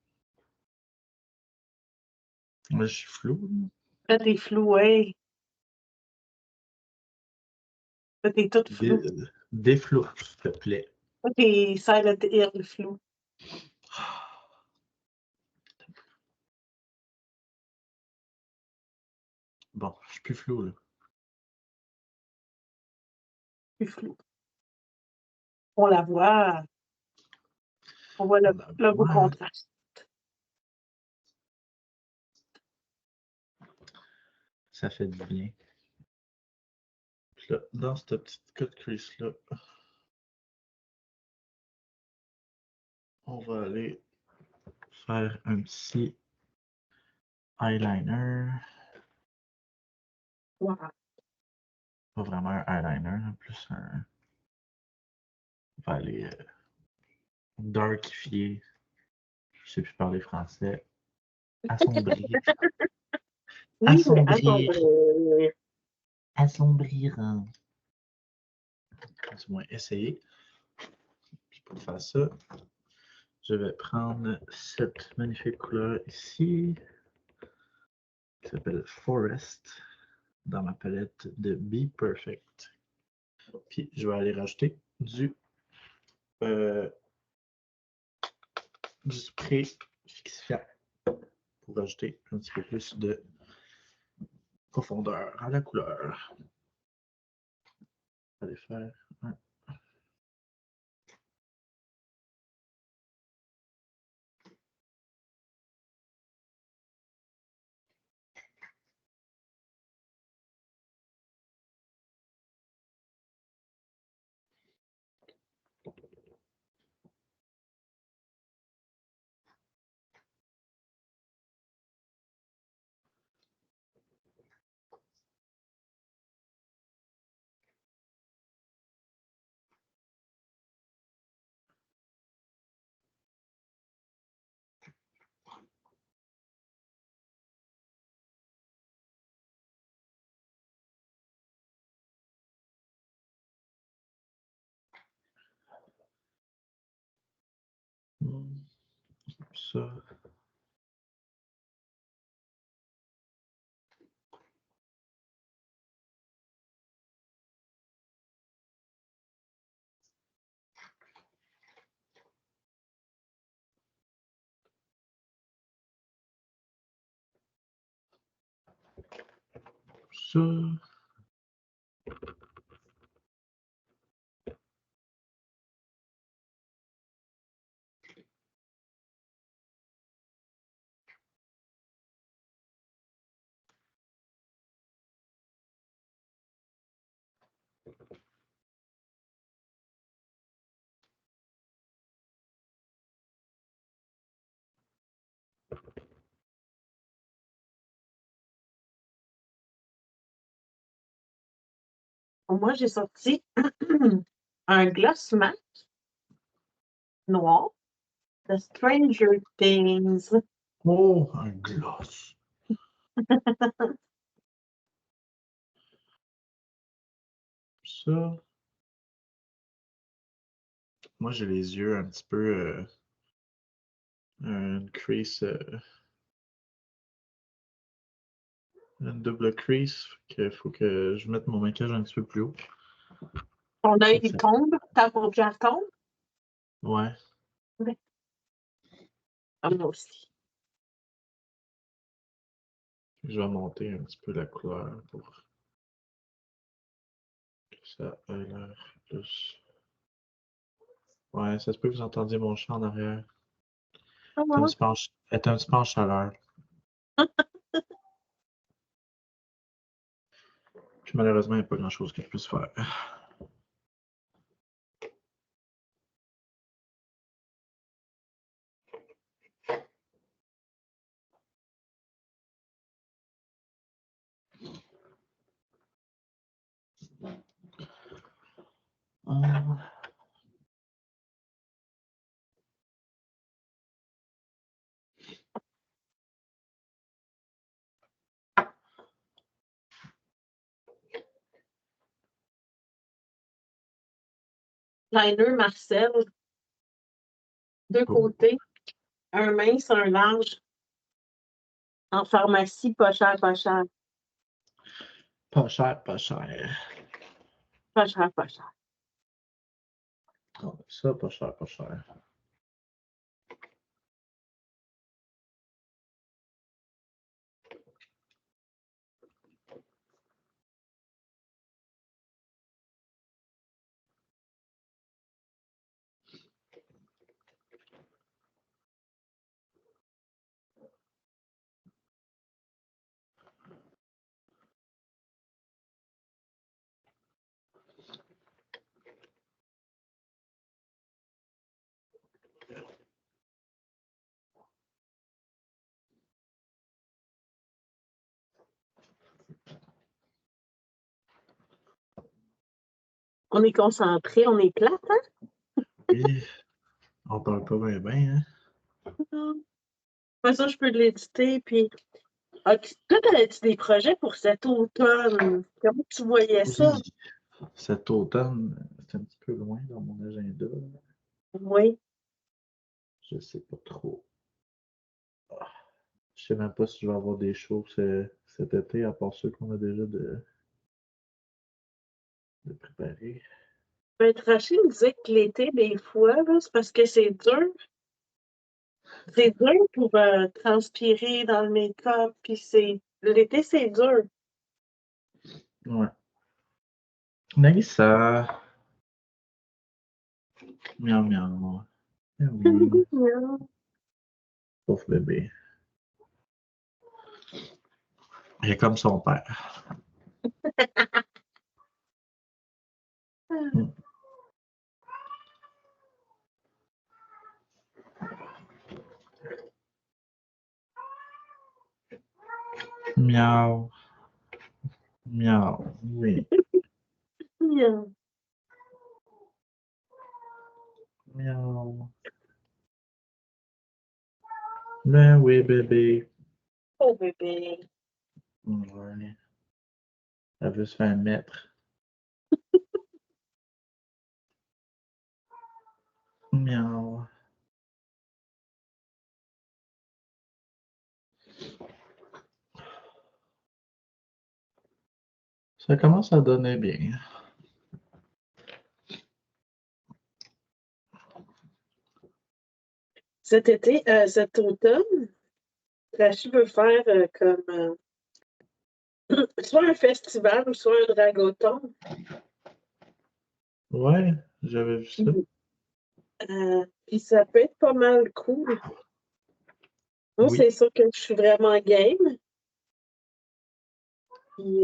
Moi, je suis flou. là, t'es flou, ouais. Là, t'es toute flou. Défloue, s'il te plaît. Là, t'es Silent Hill flou. Bon, je suis plus flou, là. Plus flou. On la voit. On voit On la le beau voit. contraste. Ça fait du bien. Puis là, dans cette petite cut crease-là, on va aller faire un petit eyeliner. Wow. Pas vraiment un eyeliner, plus un. On va aller darkifier. Je sais plus parler français. Assombrir. Oui, mais attends. Assombrir. Assombrir. Hein. Du moins, essayer. Puis pour faire ça, je vais prendre cette magnifique couleur ici, qui s'appelle Forest, dans ma palette de Be Perfect. Puis je vais aller rajouter euh, du spray fixiant pour rajouter un petit peu plus de profondeur à la couleur. Je vais aller faire un. Ça. Ça. Moi, j'ai sorti un gloss mat noir de Stranger Things. Oh, un gloss. Ça, moi, j'ai les yeux un petit peu une crease, une double crease. Il faut que je mette mon maquillage un petit peu plus haut. Ton œil, il tombe, ta paupière tombe. Ouais. Ouais. Ah, moi aussi. Je vais monter un petit peu la couleur pour que ça ait l'air plus. Ouais, ça se peut que vous entendiez mon chat en arrière. Ah, Elle ouais. est un petit peu en chaleur. Puis malheureusement, il n'y a pas grand-chose que je puisse faire. Hum. Liner Marcel, deux Oh. côtés, un mince, un large, en pharmacie, pas cher, pas cher. Pas cher, pas cher. Pas cher, pas cher. Oh, ça, pas cher, pas cher. On est concentré, on est plate, hein? Oui, on parle pas bien, bien, hein? De toute façon, je peux l'éditer, puis... Toi, t'avais-tu des projets pour cet automne? Comment tu voyais ça? Oui, cet automne, c'est un petit peu loin dans mon agenda. Oui. Je sais pas trop. Je sais même pas si je vais avoir des shows cet été, à part ceux qu'on a déjà de préparés. Ben, Rachel me disait que l'été, des fois, là, c'est parce que c'est dur. C'est dur pour transpirer dans le make-up, puis l'été, c'est dur. Ouais. Nagisa. Miaou, miaou. Miaou, miaou. Pauvre bébé. Il est comme son père. Mm. Miaou. Miaou. Oui. Miaou. Miaou. Ben oui, bébé. Oh, bébé. Ouais. Elle veut se faire mettre. Miaou. Ça commence à donner bien. Cet automne, Rachel veut faire comme soit un festival ou soit un dragoton. Ouais, j'avais vu ça. Puis ça peut être pas mal cool. Moi, Oui. c'est sûr que je suis vraiment game. Puis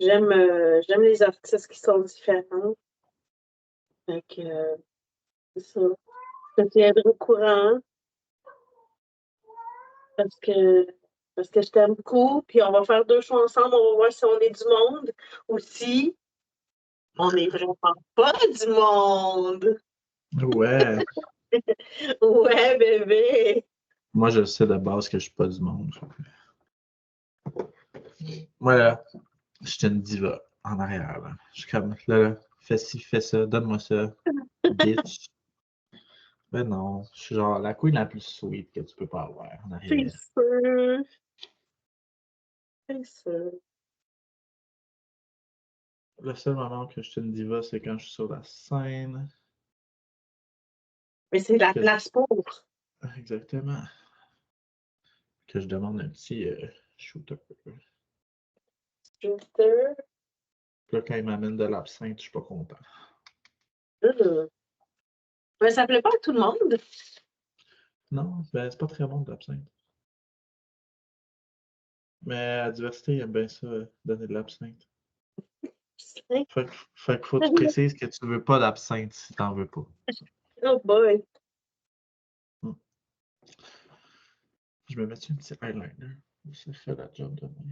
j'aime les artistes qui sont différents. Fait que c'est ça. Je te tiendrai au courant parce que parce que je t'aime beaucoup, puis on va faire 2 choix ensemble, on va voir si on est du monde ou si on n'est vraiment pas du monde. Ouais. Ouais, bébé. Moi, je sais de base que je suis pas du monde. Moi, là, je suis une diva en arrière. Là. Je suis comme, là, fais ci, fais ça, donne-moi ça, bitch. Mais non, je suis genre la queen la plus sweet que tu peux pas avoir en C'est arrière. sûr. C'est sûr. Le seul moment que je suis une diva, c'est quand je suis sur la scène. Mais c'est la Que place pour. Exactement. Que je demande un petit shooter. Shooter. Puis là, quand il m'amène de l'absinthe, je suis pas content. Mais ça plaît pas à tout le monde. Non, ben, c'est pas très bon de l'absinthe. Mais à diversité, il aime bien ça, donner de l'absinthe. Fait qu'il faut que tu précises que tu veux pas d'absinthe si t'en veux pas. Oh boy. Je me mets un petit eyeliner. Ça fait la job de moi.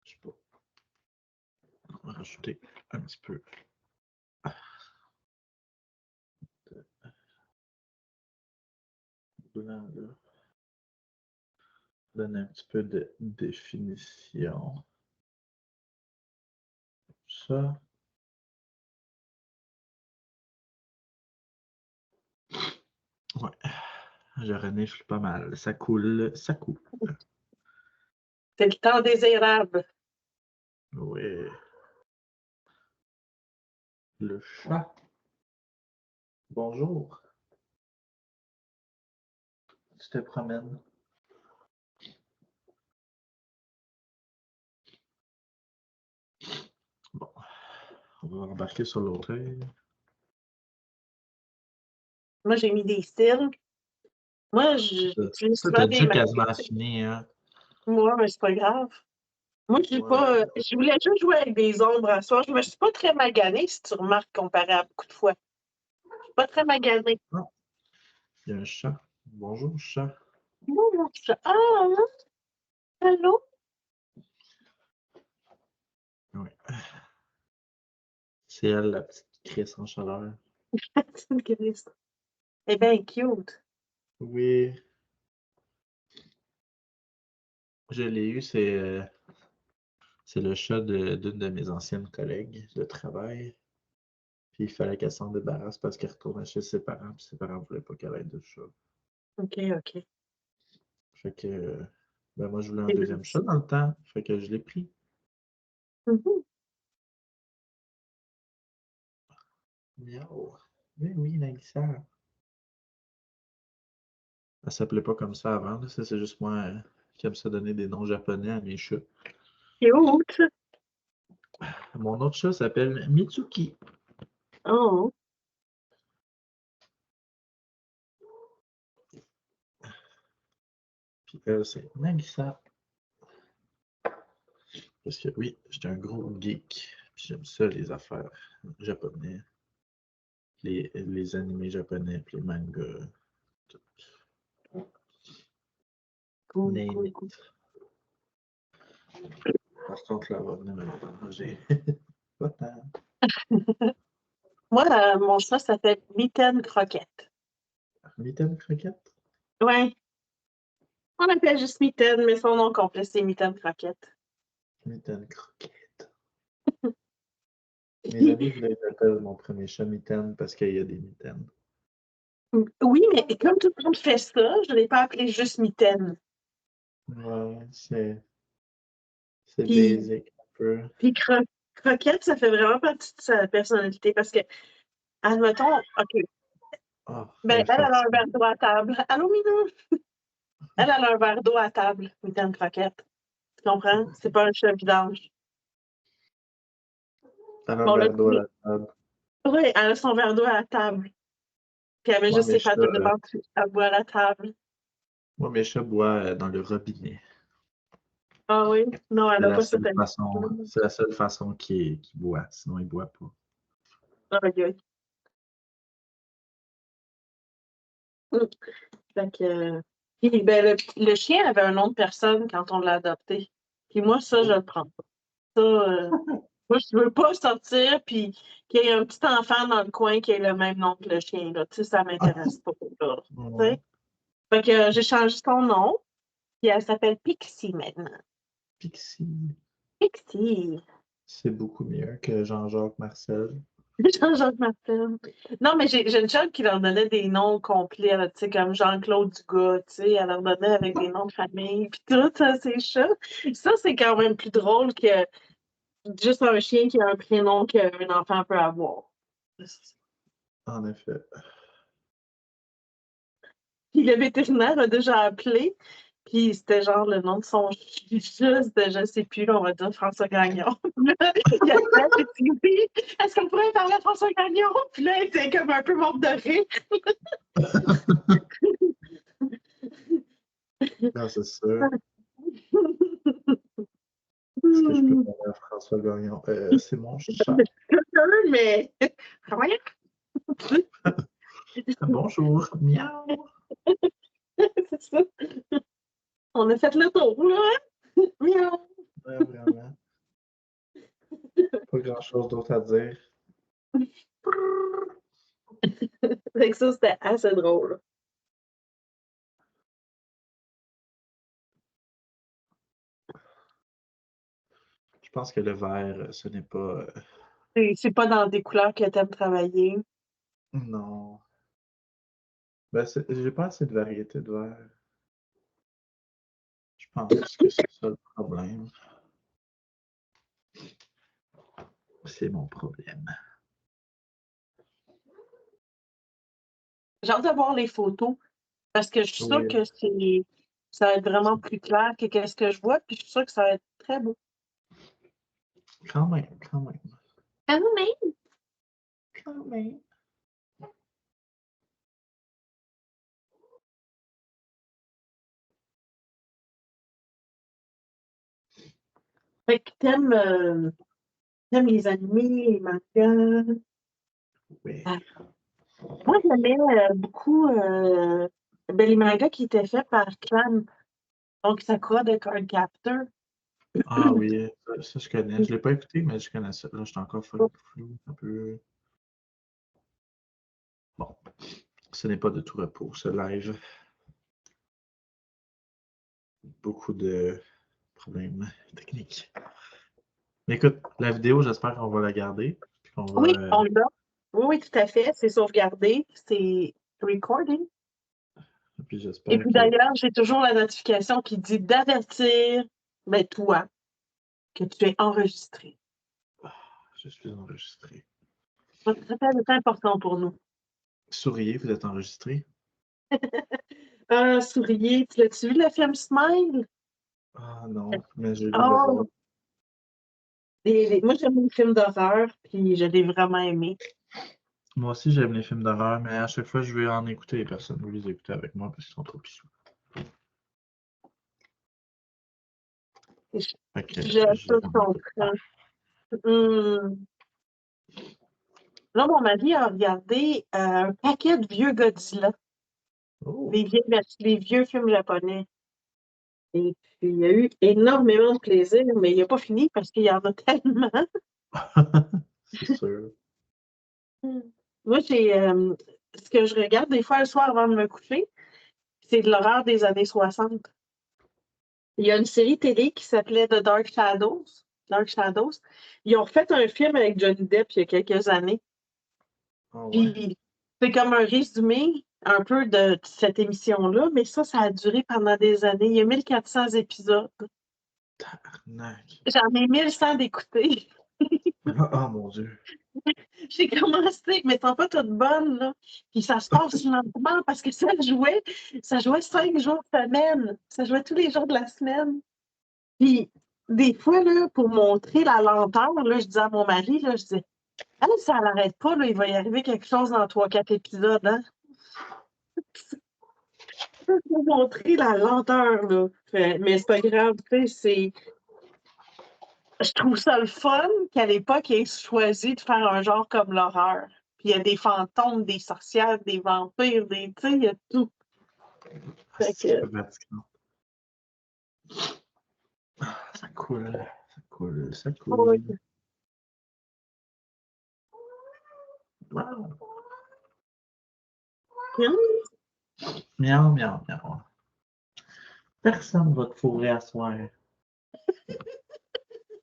Je sais pas. On va rajouter un petit peu de blanc là. Donner un petit peu de définition. Ça. Ouais. Je renifle pas mal. Ça coule, ça coule. C'est le temps des érables. Oui. Le chat. Bonjour. Tu te promènes. Bon. On va embarquer sur l'autre œil. Moi, j'ai mis des styles. Moi, j'utilise Toi, souvent t'as des déjà masques. quasiment fini, hein? Moi, mais c'est pas grave. Moi, je pas. Ouais. Je voulais juste jouer avec des ombres à soir. Je me suis pas très maganée, si tu remarques, comparé à beaucoup de fois. Je suis pas très maganée. Non. Il y a un chat. Bonjour, chat. Moi, mon chat. Ah, hein? Allô? Oui. C'est elle, la petite Chris en chaleur. C'est une grise. Elle est bien cute. Oui. Je l'ai eu, c'est le chat d'une de mes anciennes collègues de travail. Puis il fallait qu'elle s'en débarrasse parce qu'elle retournait chez ses parents, puis ses parents ne voulaient pas qu'elle ait de chat. OK, OK. Fait que, ben moi, je voulais un C'est deuxième chat gentil. dans le temps. Fait que je l'ai pris. Mhm. Miaou. Oui, oui, Nagisa. Elle s'appelait pas comme ça avant, là. Ça, c'est juste moi qui aime ça donner des noms japonais à mes chats. Cute. Mon autre chat s'appelle Mitsuki. Oh. Puis elle, c'est Nagisa. Parce que oui, j'étais un gros geek. Puis j'aime ça, les affaires japonais. Les animés japonais, puis les mangas. Tout. Cool, Name cool, it. cool. Par contre, là, on va venir me manger. Pas tant. Moi, mon chat s'appelle Mitaine Croquette. Mitaine croquette? Ouais. On l'appelle juste Mitaine, mais son nom complet, c'est Mitaine Croquette. Mitaine croquette. Mes amis voulaient que j'appelle mon premier chat Mitaine parce qu'il y a des mitaines. Oui, mais comme tout le monde fait ça, je ne l'ai pas appelé juste Mitaine. Ouais, c'est Puis, basic un peu. puis Croquette, ça fait vraiment partie de sa personnalité parce que, admettons, OK, Ah, elle ben, est elle a un fatiguée. verre d'eau à table. Allô, Minou? Elle a un verre d'eau à table, Mitaine Croquette. Tu comprends? C'est pas un chat vidange. Elle a un Bon, là, verre d'eau à la table. oui, elle a son verre d'eau à la table. Puis elle met Moi, juste ses pattes devant, puis elle boit à la table. mes chats boivent dans le robinet. Ah oui? Non, elle C'est n'a la pas cette seule habitude. façon, c'est la seule façon qu'il boit. Sinon, il boit pas. Ah, ok. Fait que, Puis, ben, le chien avait un nom de personne quand on l'a adopté. Puis moi, ça, je le prends pas. Ça, moi, je veux pas sortir puis qu'il y ait un petit enfant dans le coin qui ait le même nom que le chien, là. Tu sais, ça m'intéresse pas, là. Tu Ouais. sais? Fait que j'ai changé son nom, puis elle s'appelle Pixie maintenant. Pixie. Pixie. C'est beaucoup mieux que Jean-Jacques Marcel. Jean-Jacques Martin. Non, mais j'ai une chum qui leur donnait des noms complets, là, tu sais, comme Jean-Claude Dugas, tu sais, elle leur donnait avec des noms de famille, puis tout, ça, c'est chats. Ça, c'est quand même plus drôle que juste un chien qui a un prénom qu'un enfant peut avoir. En effet. Puis le vétérinaire a déjà appelé, puis c'était genre le nom de son chien, c'était, je sais plus, là, on va dire François Gagnon. Là, il a appelé, puis il dit, est-ce qu'on pourrait parler à François Gagnon? Puis là, il était comme un peu morte de rire. Non, c'est sûr. Est-ce que je peux parler à François Gagnon? C'est mon chat. Mais rien. Bonjour. Miaou. C'est ça. On a fait le tour, là. Miaou. Ouais, vraiment. Pas grand-chose d'autre à dire. Fait que ça, c'était assez drôle. Je pense que le vert, ce n'est pas. C'est pas dans des couleurs que t'aimes travailler. Non. Ben, j'ai pas assez de variété de vert. Je pense que c'est ça le problème. C'est mon problème. J'ai hâte de voir les photos parce que je suis sûre Oui, que ça va être vraiment plus clair que qu'est-ce que je vois, puis je suis sûre que ça va être très beau. quand même, quand même. Ah non, mais Quand même. fait que t'aimes les animés, les mangas. Oui. Ah, moi, j'aimais beaucoup ben, les mangas qui étaient faits par Clamp, donc Sakura de Cardcaptor. Ah oui, ça, je connais. Je l'ai pas écouté, mais je connais ça. Là, je suis encore flou, un peu. Bon, ce n'est pas de tout repos, ce live. Beaucoup de problèmes techniques. Mais écoute, la vidéo, j'espère qu'on va la garder. Puis qu'on va, Oui, on l'a. Oui, oui, tout à fait. C'est sauvegardé. C'est recording. puis Et j'espère puis que d'ailleurs, j'ai toujours la notification qui dit d'avertir, ben, toi, que tu es enregistré. je suis enregistré. Votre appel est important pour nous. Souriez, vous êtes enregistré? Ah, souriez. Tu l'as-tu vu, le film Smile? Ah non, mais j'ai vu le voir. Oh, moi, j'aime les films d'horreur, puis je l'ai vraiment aimé. Moi aussi, j'aime les films d'horreur, mais à chaque fois, je vais en écouter et personne ne veut les écouter avec moi parce qu'ils sont trop pissous. Je, Fait que je je les en écoute pas. comprends. Hum. Là, mon mari a regardé un paquet de vieux Godzilla, Oh! les vieux films japonais. Et puis, il y a eu énormément de plaisir, mais il n'a pas fini parce qu'il y en a tellement. C'est sûr. Moi, ce que je regarde des fois le soir avant de me coucher, c'est de l'horreur des années 60. Il y a une série télé qui s'appelait The Dark Shadows. Dark Shadows. Ils ont refait un film avec Johnny Depp il y a quelques années. Ah ouais? Puis, c'est comme un résumé un peu de cette émission-là, mais ça a duré pendant des années. Il y a 1400 épisodes. Tabarnak. J'en ai 1100 d'écouter. Ah mon Dieu. J'ai commencé, mais elles sont pas toutes bonnes, là. Puis ça se passe lentement parce que ça jouait 5 jours semaine. Ça jouait tous les jours de la semaine. Puis des fois, là, pour montrer la lenteur, là, je disais à mon mari, là, je disais, ah, ça n'arrête pas, là, il va y arriver quelque chose dans 3-4 épisodes, hein. Pour montrer la lenteur, là. Mais c'est pas grave, tu sais, je trouve ça le fun qu'à l'époque, ils aient choisi de faire un genre comme l'horreur. Puis il y a des fantômes, des sorcières, des vampires, tu sais, il y a tout. Fait C'est que- fatigant. Ça coule, ça coule, ça Oui. coule. Wow. Miaou, miaou, miaou. Personne va te fourrer à soir.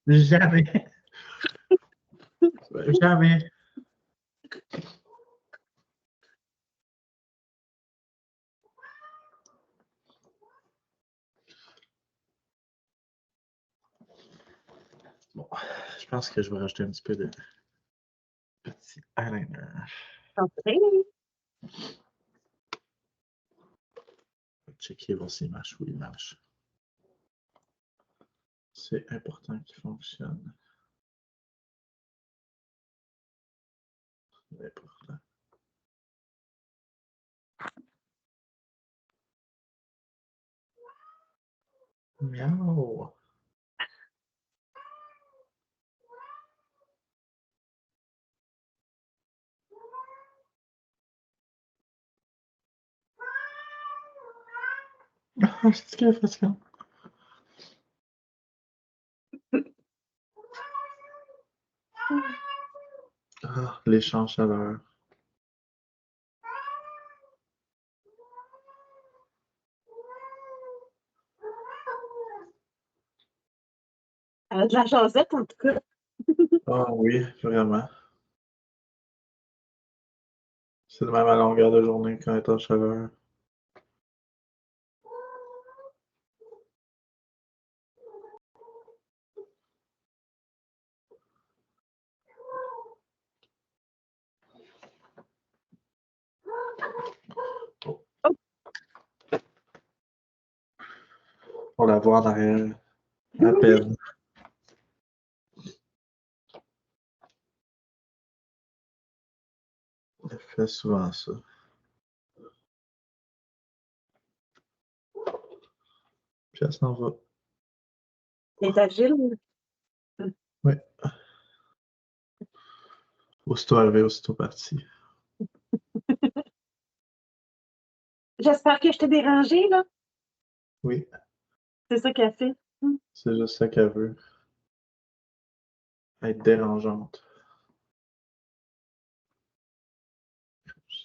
Jamais. Jamais. Bon, je pense que je vais rajouter un petit peu de petit eyeliner. Checker voir s'il marche. Oui, il marche. C'est important qu'il fonctionne. C'est important. Miaou. Ah, c'est que fatigant. Ah, les champs de chaleur. Elle a de la jasette, en tout cas. Ah oui, vraiment. C'est de même à longueur de journée quand elle est en chaleur. Oh. On la voit en arrière. À peine. Elle fait souvent ça. Puis elle s'en va. Elle est agile. Oui. Aussitôt arrivé, aussitôt parti. J'espère que je t'ai dérangé, là. Oui, C'est ça qu'elle fait. c'est juste ça qu'elle veut. Être dérangeante.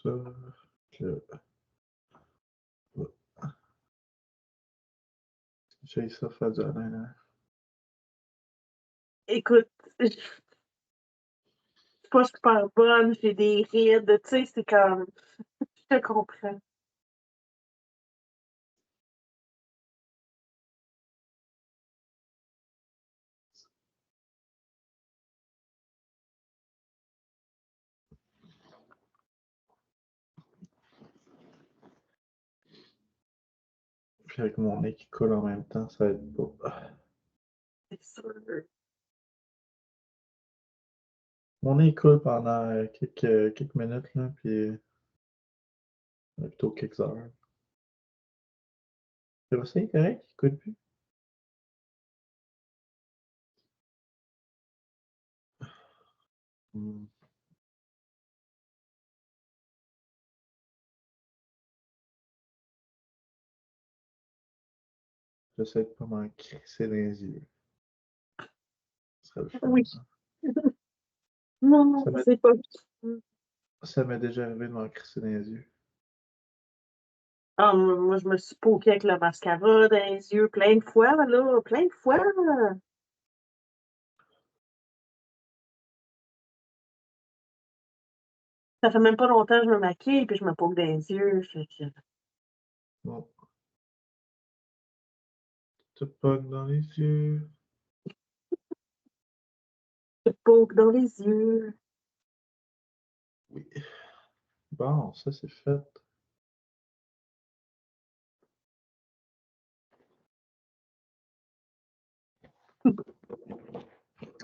Ça. J'ai ça faire du eyeliner. Écoute, je suis pas super bonne, j'ai des rides, tu sais, c'est comme. Je te comprends. Puis avec mon nez qui coule en même temps, ça va être beau. C'est sûr. Mon nez coule pendant quelques minutes, là, puis plutôt quelques heures. C'est correct, il coule plus. Hmm. J'essaie de pas m'en crisser dans les yeux. Ce serait le fun. Oui. Non, Ça m'est- c'est pas. Ça m'est déjà arrivé de m'en crisser dans les yeux. Ah, moi, je me suis poquée avec le mascara dans les yeux plein de fois, là. Plein de fois. Ça fait même pas longtemps que je me maquille puis je me poke dans les yeux. Bon. Te pogne dans les yeux. Je me poke dans les yeux. Oui. Bon, ça c'est fait.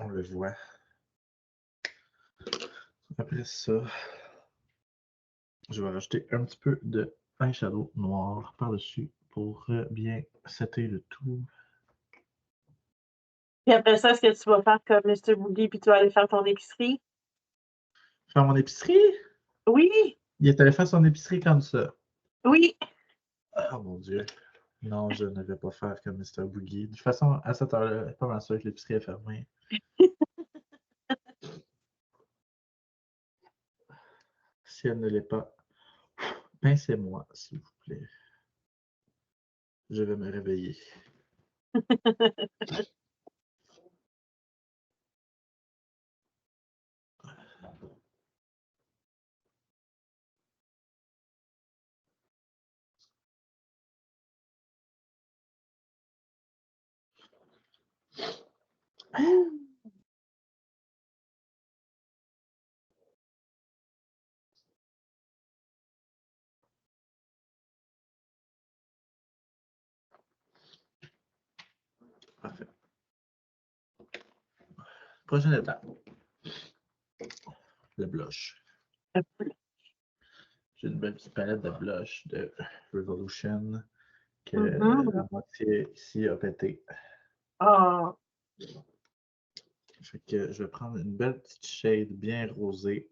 On le voit. Après ça, je vais rajouter un petit peu de eyeshadow noir par-dessus pour bien setter le tout. Puis après ça, est-ce que tu vas faire comme Mr. Boogie puis tu vas aller faire ton épicerie? Faire mon épicerie? Oui, Il est allé faire son épicerie comme ça. oui. Oh mon Dieu. Non, je ne vais pas faire comme Mr. Boogie. De toute façon, à cette heure-là, je suis pas mal sûr que l'épicerie est fermée. Si elle ne l'est pas, pincez-moi, s'il vous plaît. Je vais me réveiller. Parfait. Prochaine étape. Le blush. J'ai une belle petite palette de blush de Revolution que la moitié ici a pété. Ah, Fait que je vais prendre une belle petite shade bien rosée,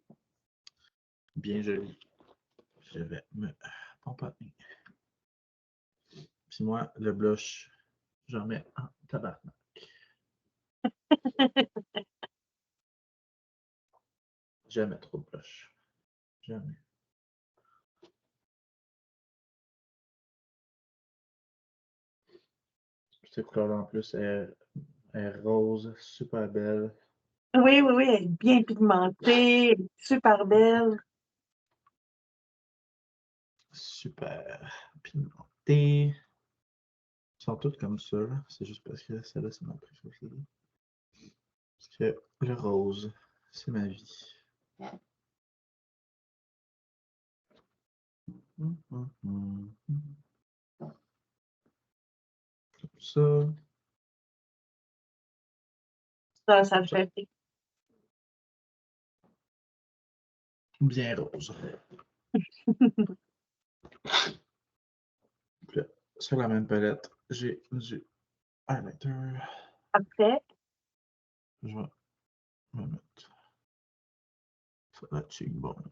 bien jolie. Je vais me pomponner. Puis moi, le blush, j'en mets en tabarnak. Jamais trop de blush. Jamais. Cette couleur-là, en plus, est rose, super belle. oui, oui, oui, elle est bien pigmentée, elle est super belle. Super pigmentée. Ils sont toutes comme ça, là. C'est juste parce que celle-là, c'est ma préférée. Parce que le rose, c'est ma vie. Comme ça. Ça me fait rire. Bien rose. Puis là, sur la même palette, j'ai du highlighter. Après, Je vais me mettre sur la cheekbone.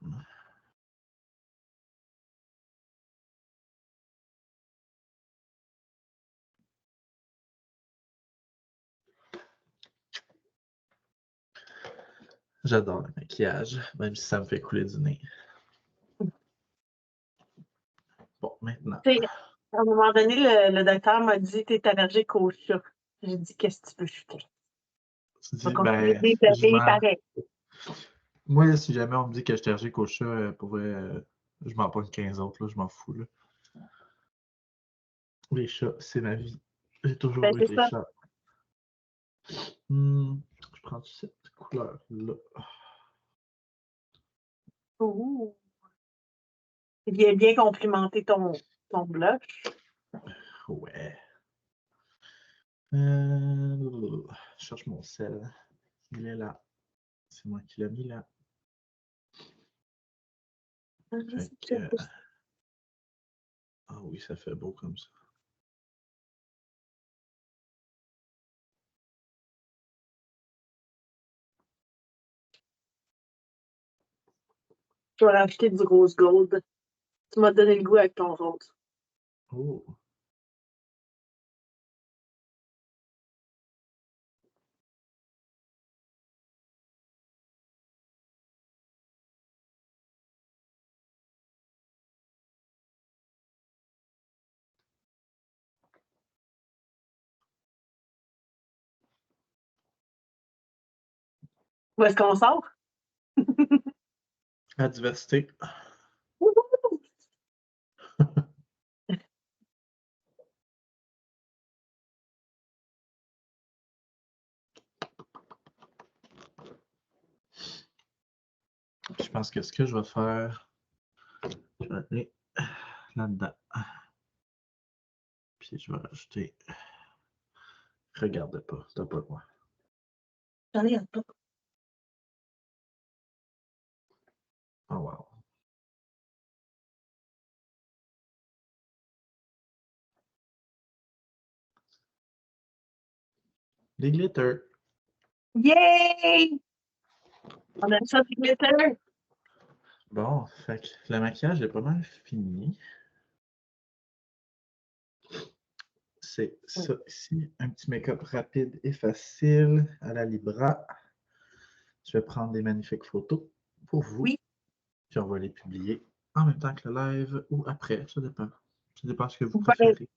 J'adore le maquillage, même si ça me fait couler du nez. Bon, maintenant. tu sais, à un moment donné, le docteur m'a dit, t'es allergique au chat. J'ai dit, qu'est-ce que tu veux, je fais? Tu Je vais dis, continuer ben, de je les m'en. pareil. Moi, si jamais on me dit que je suis allergique au chat, pour vrai, je m'en pogne 15 autres, là, je m'en fous. Là. Les chats, c'est ma vie. J'ai Ben, toujours eu c'est des ça. chats. Je prends cette couleur-là. Ouh. Il vient bien complimenter ton blush. Ouais. Je cherche mon sel. Il est là. C'est moi qui l'ai mis là. Fait que, ah oui, ça fait beau comme ça. Je vais rajouter du rose gold. Tu m'as donné le goût avec ton rose. Oh. Où est-ce qu'on sort? La diversité. Je pense que ce que je vais faire, je vais aller là-dedans. Puis je vais rajouter. Regarde pas, t'as pas le droit. J'en ai un peu. Oh wow. Des glitters. Yay! On a ça du glitter. Bon, fait que le maquillage est pas mal fini. c'est ça ici. Un petit make-up rapide et facile à la Libra. Je vais prendre des magnifiques photos pour vous. Oui. Puis on va les publier en même temps que le live ou après. Ça dépend. Ça dépend ce que vous Ben, préférez.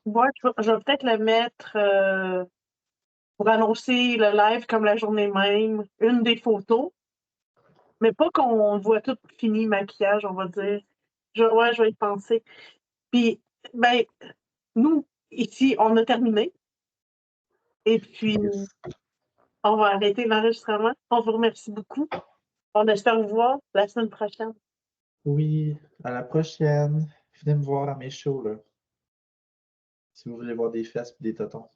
moi, je vais peut-être le mettre pour annoncer le live comme la journée même, une des photos. Mais pas qu'on voit tout fini, maquillage, on va dire. Ouais, je vais y penser. Puis, ben, nous, ici, on a terminé. Et puis, Yes. on va arrêter l'enregistrement. On vous remercie beaucoup. On espère vous voir la semaine prochaine. Oui, à la prochaine. Venez me voir à mes shows, là. Si vous voulez voir des fesses et des totons.